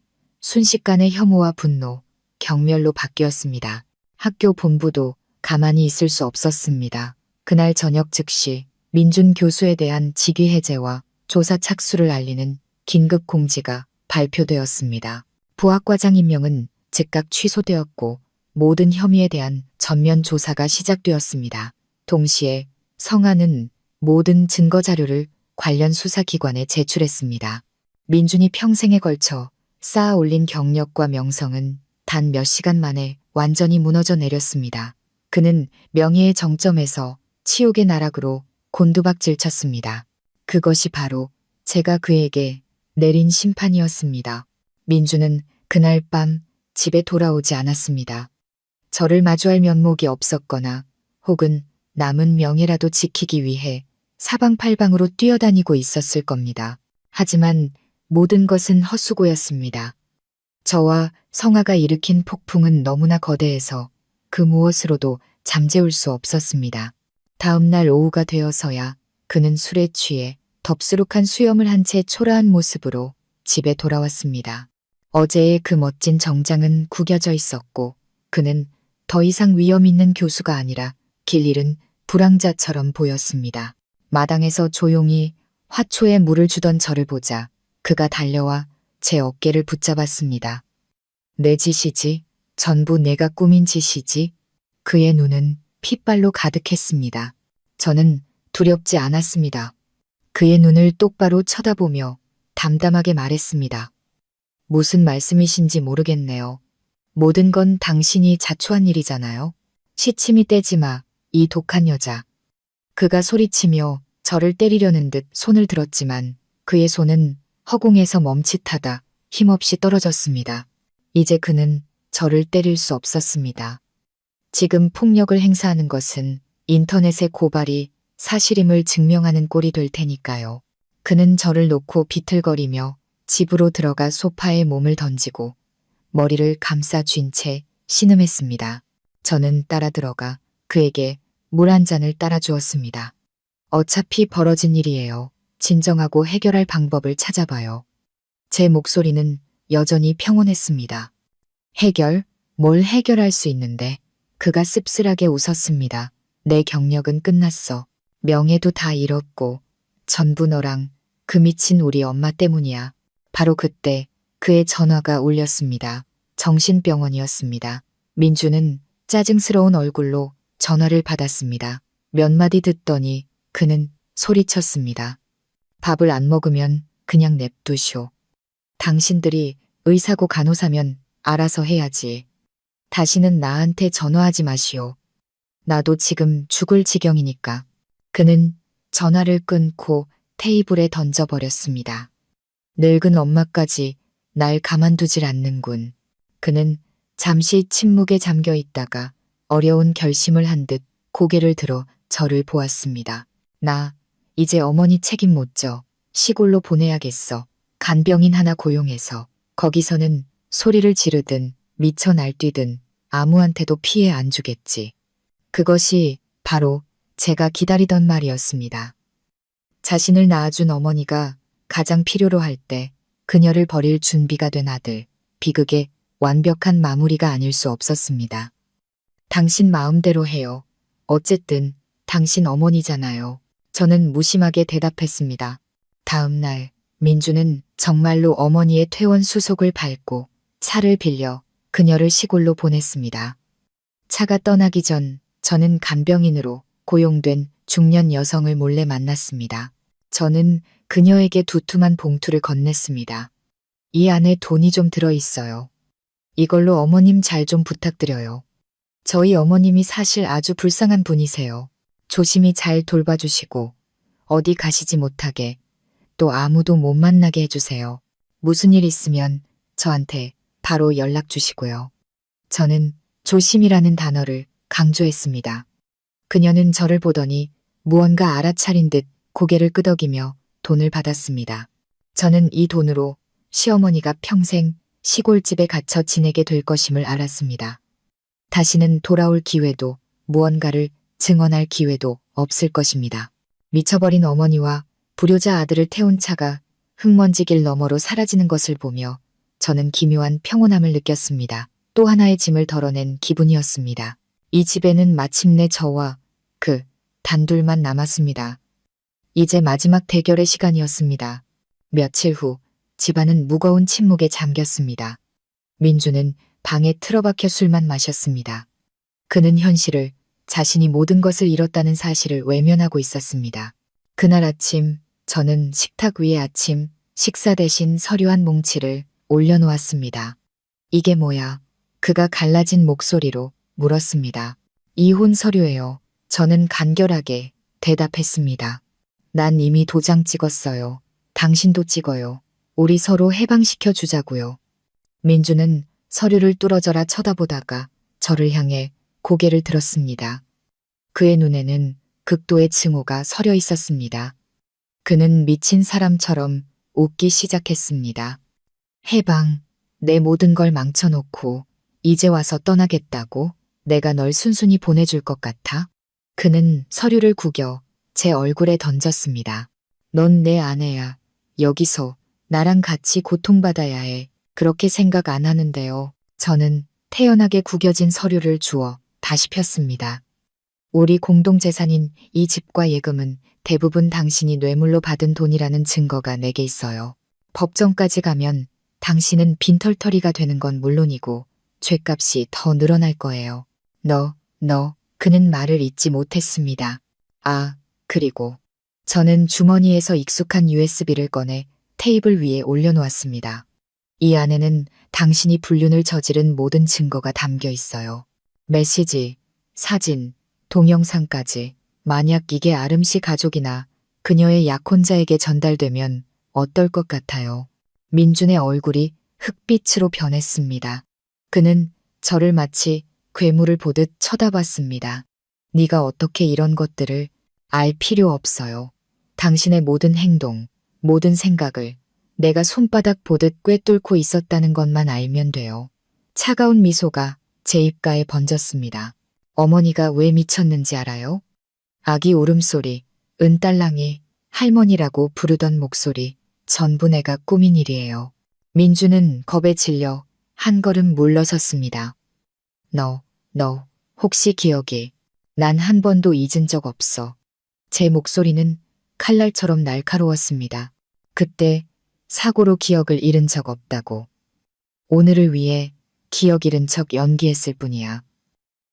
순식간에 혐오와 분노, 경멸로 바뀌었습니다. 학교 본부도 가만히 있을 수 없었습니다. 그날 저녁 즉시 민준 교수에 대한 직위 해제와 조사 착수를 알리는 긴급 공지가 발표되었습니다. 부학과장 임명은 즉각 취소되었고 모든 혐의에 대한 전면 조사가 시작되었습니다. 동시에 성아는 모든 증거 자료를 관련 수사기관에 제출했습니다. 민준이 평생에 걸쳐 쌓아 올린 경력과 명성은 단 몇 시간 만에 완전히 무너져 내렸습니다. 그는 명예의 정점에서 치욕의 나락으로 곤두박질 쳤습니다. 그것이 바로 제가 그에게 내린 심판이었습니다. 민준은 그날 밤 집에 돌아오지 않았습니다. 저를 마주할 면목이 없었거나 혹은 남은 명예라도 지키기 위해 사방팔방으로 뛰어다니고 있었을 겁니다. 하지만 모든 것은 헛수고였습니다. 저와 성아가 일으킨 폭풍은 너무나 거대해서 그 무엇으로도 잠재울 수 없었습니다. 다음 날 오후가 되어서야 그는 술에 취해 덥수룩한 수염을 한 채 초라한 모습으로 집에 돌아왔습니다. 어제의 그 멋진 정장은 구겨져 있었고 그는 더 이상 위험 있는 교수가 아니라 길 잃은 불황자처럼 보였습니다. 마당에서 조용히 화초에 물을 주던 저를 보자 그가 달려와 제 어깨를 붙잡았습니다. 내 짓이지, 전부 내가 꾸민 짓이지. 그의 눈은 핏발로 가득했습니다. 저는 두렵지 않았습니다. 그의 눈을 똑바로 쳐다보며 담담하게 말했습니다. 무슨 말씀이신지 모르겠네요. 모든 건 당신이 자초한 일이잖아요. 시침이 떼지 마, 이 독한 여자. 그가 소리치며 저를 때리려는 듯 손을 들었지만 그의 손은 허공에서 멈칫하다 힘없이 떨어졌습니다. 이제 그는 저를 때릴 수 없었습니다. 지금 폭력을 행사하는 것은 인터넷의 고발이 사실임을 증명하는 꼴이 될 테니까요. 그는 저를 놓고 비틀거리며 집으로 들어가 소파에 몸을 던지고 머리를 감싸 쥔 채 신음했습니다. 저는 따라 들어가 그에게 물 한 잔을 따라 주었습니다. 어차피 벌어진 일이에요. 진정하고 해결할 방법을 찾아봐요. 제 목소리는 여전히 평온했습니다. 해결? 뭘 해결할 수 있는데? 그가 씁쓸하게 웃었습니다. 내 경력은 끝났어. 명예도 다 잃었고 전부 너랑 그 미친 우리 엄마 때문이야. 바로 그때 그의 전화가 울렸습니다. 정신병원이었습니다. 민주는 짜증스러운 얼굴로 전화를 받았습니다. 몇 마디 듣더니 그는 소리쳤습니다. 밥을 안 먹으면 그냥 냅두쇼. 당신들이 의사고 간호사면 알아서 해야지. 다시는 나한테 전화하지 마시오. 나도 지금 죽을 지경이니까. 그는 전화를 끊고 테이블에 던져버렸습니다. 늙은 엄마까지 날 가만두질 않는군. 그는 잠시 침묵에 잠겨 있다가 어려운 결심을 한 듯 고개를 들어 저를 보았습니다. 나 이제 어머니 책임 못 져. 시골로 보내야겠어. 간병인 하나 고용해서. 거기서는 소리를 지르든 미쳐 날뛰든 아무한테도 피해 안 주겠지. 그것이 바로 제가 기다리던 말이었습니다. 자신을 낳아준 어머니가 가장 필요로 할 때 그녀를 버릴 준비가 된 아들, 비극의 완벽한 마무리가 아닐 수 없었습니다. 당신 마음대로 해요. 어쨌든 당신 어머니잖아요. 저는 무심하게 대답했습니다. 다음 날 민주는 정말로 어머니의 퇴원 수속을 밟고 차를 빌려 그녀를 시골로 보냈습니다. 차가 떠나기 전 저는 간병인으로 고용된 중년 여성을 몰래 만났습니다. 저는 그녀에게 두툼한 봉투를 건넸습니다. 이 안에 돈이 좀 들어있어요. 이걸로 어머님 잘 좀 부탁드려요. 저희 어머님이 사실 아주 불쌍한 분이세요. 조심히 잘 돌봐주시고 어디 가시지 못하게 또 아무도 못 만나게 해주세요. 무슨 일 있으면 저한테 바로 연락 주시고요. 저는 조심이라는 단어를 강조했습니다. 그녀는 저를 보더니 무언가 알아차린 듯 고개를 끄덕이며 돈을 받았습니다. 저는 이 돈으로 시어머니가 평생 시골집에 갇혀 지내게 될 것임을 알았습니다. 다시는 돌아올 기회도 무언가를 증언할 기회도 없을 것입니다. 미쳐버린 어머니와 불효자 아들을 태운 차가 흙먼지길 너머로 사라지는 것을 보며 저는 기묘한 평온함을 느꼈습니다. 또 하나의 짐을 덜어낸 기분이었습니다. 이 집에는 마침내 저와 그 단둘만 남았습니다. 이제 마지막 대결의 시간이었습니다. 며칠 후 집안은 무거운 침묵에 잠겼습니다. 민주는 방에 틀어박혀 술만 마셨습니다. 그는 현실을, 자신이 모든 것을 잃었다는 사실을 외면하고 있었습니다. 그날 아침 저는 식탁 위에 아침 식사 대신 서류 한 뭉치를 올려놓았습니다. 이게 뭐야? 그가 갈라진 목소리로 물었습니다. 이혼 서류예요. 저는 간결하게 대답했습니다. 난 이미 도장 찍었어요. 당신도 찍어요. 우리 서로 해방시켜 주자고요. 민주는 서류를 뚫어져라 쳐다보다가 저를 향해 고개를 들었습니다. 그의 눈에는 극도의 증오가 서려 있었습니다. 그는 미친 사람처럼 웃기 시작했습니다. 해방, 내 모든 걸 망쳐놓고 이제 와서 떠나겠다고? 내가 널 순순히 보내줄 것 같아? 그는 서류를 구겨 제 얼굴에 던졌습니다. 넌 내 아내야. 여기서 나랑 같이 고통받아야 해. 그렇게 생각 안 하는데요. 저는 태연하게 구겨진 서류를 주워 다시 폈습니다. 우리 공동재산인 이 집과 예금은 대부분 당신이 뇌물로 받은 돈이라는 증거가 내게 있어요. 법정까지 가면 당신은 빈털터리가 되는 건 물론이고 죗값이 더 늘어날 거예요. 그는 말을 잇지 못했습니다. 아, 그리고 저는 주머니에서 익숙한 USB를 꺼내 테이블 위에 올려놓았습니다. 이 안에는 당신이 불륜을 저지른 모든 증거가 담겨 있어요. 메시지, 사진, 동영상까지. 만약 이게 아름 씨 가족이나 그녀의 약혼자에게 전달되면 어떨 것 같아요? 민준의 얼굴이 흑빛으로 변했습니다. 그는 저를 마치 괴물을 보듯 쳐다봤습니다. 네가 어떻게 이런 것들을 알 필요 없어요. 당신의 모든 행동, 모든 생각을 내가 손바닥 보듯 꿰뚫고 있었다는 것만 알면 돼요. 차가운 미소가 제 입가에 번졌습니다. 어머니가 왜 미쳤는지 알아요? 아기 울음소리, 은딸랑이, 할머니라고 부르던 목소리, 전부 내가 꾸민 일이에요. 민주는 겁에 질려 한 걸음 물러섰습니다. 너 혹시 기억이? 난 한 번도 잊은 적 없어. 제 목소리는 칼날처럼 날카로웠습니다. 그때 사고로 기억을 잃은 적 없다고. 오늘을 위해 기억 잃은 척 연기했을 뿐이야.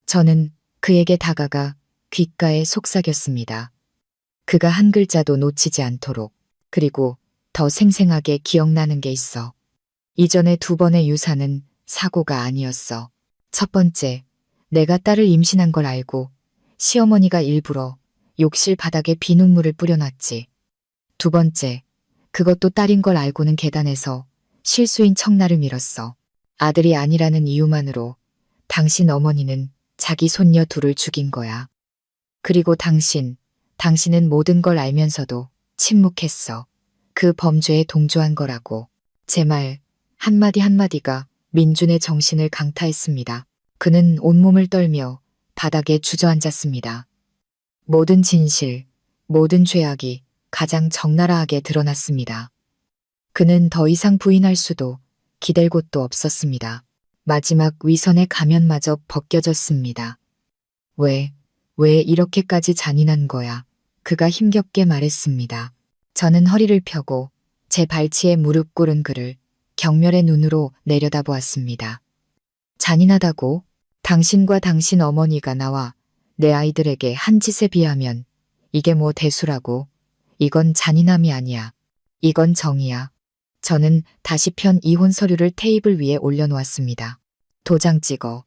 저는 그에게 다가가 귓가에 속삭였습니다. 그가 한 글자도 놓치지 않도록. 그리고 더 생생하게 기억나는 게 있어. 이전에 두 번의 유산은 사고가 아니었어. 첫 번째, 내가 딸을 임신한 걸 알고 시어머니가 일부러 욕실 바닥에 비눗물을 뿌려놨지. 두 번째, 그것도 딸인 걸 알고는 계단에서 실수인 척 나를 밀었어. 아들이 아니라는 이유만으로 당신 어머니는 자기 손녀 둘을 죽인 거야. 그리고 당신은 모든 걸 알면서도 침묵했어. 그 범죄에 동조한 거라고. 제 말 한마디 한마디가 민준의 정신을 강타했습니다. 그는 온몸을 떨며 바닥에 주저앉았습니다. 모든 진실, 모든 죄악이 가장 적나라하게 드러났습니다. 그는 더 이상 부인할 수도 기댈 곳도 없었습니다. 마지막 위선의 가면마저 벗겨졌습니다. 왜 이렇게까지 잔인한 거야? 그가 힘겹게 말했습니다. 저는 허리를 펴고 제 발치에 무릎 꿇은 그를 경멸의 눈으로 내려다보았습니다. 잔인하다고? 당신과 당신 어머니가 나와 내 아이들에게 한 짓에 비하면 이게 뭐 대수라고? 이건 잔인함이 아니야. 이건 정의야. 저는 다시 편 이혼 서류를 테이블 위에 올려놓았습니다. 도장 찍어.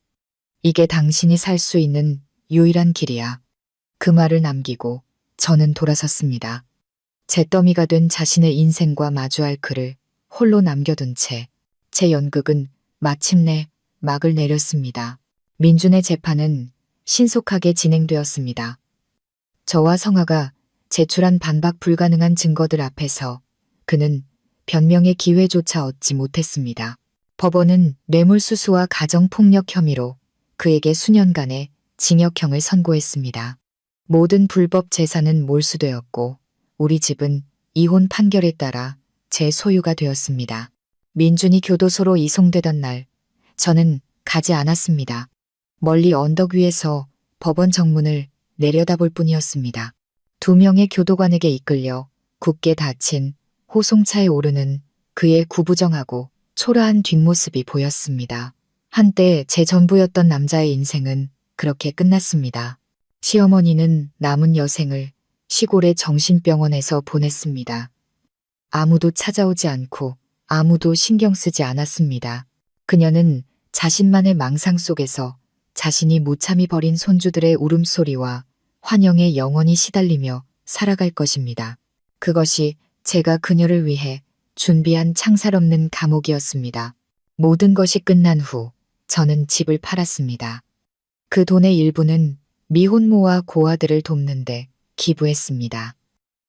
이게 당신이 살 수 있는 유일한 길이야. 그 말을 남기고 저는 돌아섰습니다. 잿더미가 된 자신의 인생과 마주할 그를 홀로 남겨둔 채 제 연극은 마침내 막을 내렸습니다. 민준의 재판은 신속하게 진행되었습니다. 저와 성아가 제출한 반박 불가능한 증거들 앞에서 그는 변명의 기회조차 얻지 못했습니다. 법원은 뇌물수수와 가정폭력 혐의로 그에게 수년간의 징역형을 선고했습니다. 모든 불법 재산은 몰수되었고 우리 집은 이혼 판결에 따라 제 소유가 되었습니다. 민준이 교도소로 이송되던 날 저는 가지 않았습니다. 멀리 언덕 위에서 법원 정문을 내려다볼 뿐이었습니다. 두 명의 교도관에게 이끌려 굳게 닫힌 호송차에 오르는 그의 구부정하고 초라한 뒷모습이 보였습니다. 한때 제 전부였던 남자의 인생은 그렇게 끝났습니다. 시어머니는 남은 여생을 시골의 정신병원에서 보냈습니다. 아무도 찾아오지 않고 아무도 신경 쓰지 않았습니다. 그녀는 자신만의 망상 속에서 자신이 무참히 버린 손주들의 울음소리와 환영에 영원히 시달리며 살아갈 것입니다. 그것이 제가 그녀를 위해 준비한 창살 없는 감옥이었습니다. 모든 것이 끝난 후 저는 집을 팔았습니다. 그 돈의 일부는 미혼모와 고아들을 돕는데 기부했습니다.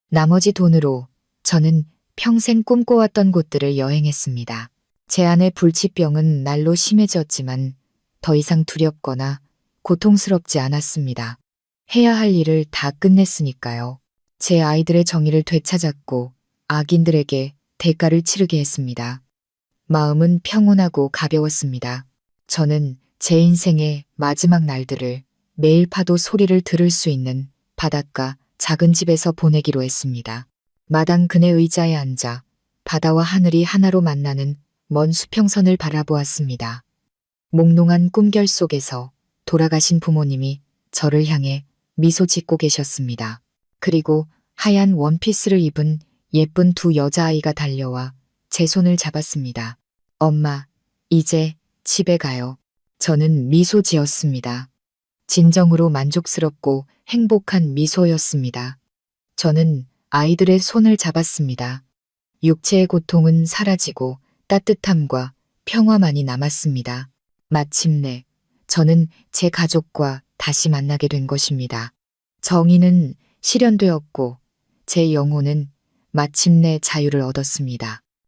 나머지 돈으로 저는 평생 꿈꿔왔던 곳들을 여행했습니다. 제 안의 불치병은 날로 심해졌지만 더 이상 두렵거나 고통스럽지 않았습니다. 해야 할 일을 다 끝냈으니까요. 제 아이들의 정의를 되찾았고 악인들에게 대가를 치르게 했습니다. 마음은 평온하고 가벼웠습니다. 저는 제 인생의 마지막 날들을 매일 파도 소리를 들을 수 있는 바닷가 작은 집에서 보내기로 했습니다. 마당 그네 의자에 앉아 바다와 하늘이 하나로 만나는 먼 수평선을 바라보았습니다. 몽롱한 꿈결 속에서 돌아가신 부모님이 저를 향해 미소 짓고 계셨습니다. 그리고 하얀 원피스를 입은 예쁜 두 여자아이가 달려와 제 손을 잡았습니다. 엄마, 이제 집에 가요. 저는 미소 지었습니다. 진정으로 만족스럽고 행복한 미소였습니다. 저는 아이들의 손을 잡았습니다. 육체의 고통은 사라지고 따뜻함과 평화만이 남았습니다. 마침내 저는 제 가족과 다시 만나게 된 것입니다. 정의는 실현되었고 제 영혼은 마침내 자유를 얻었습니다.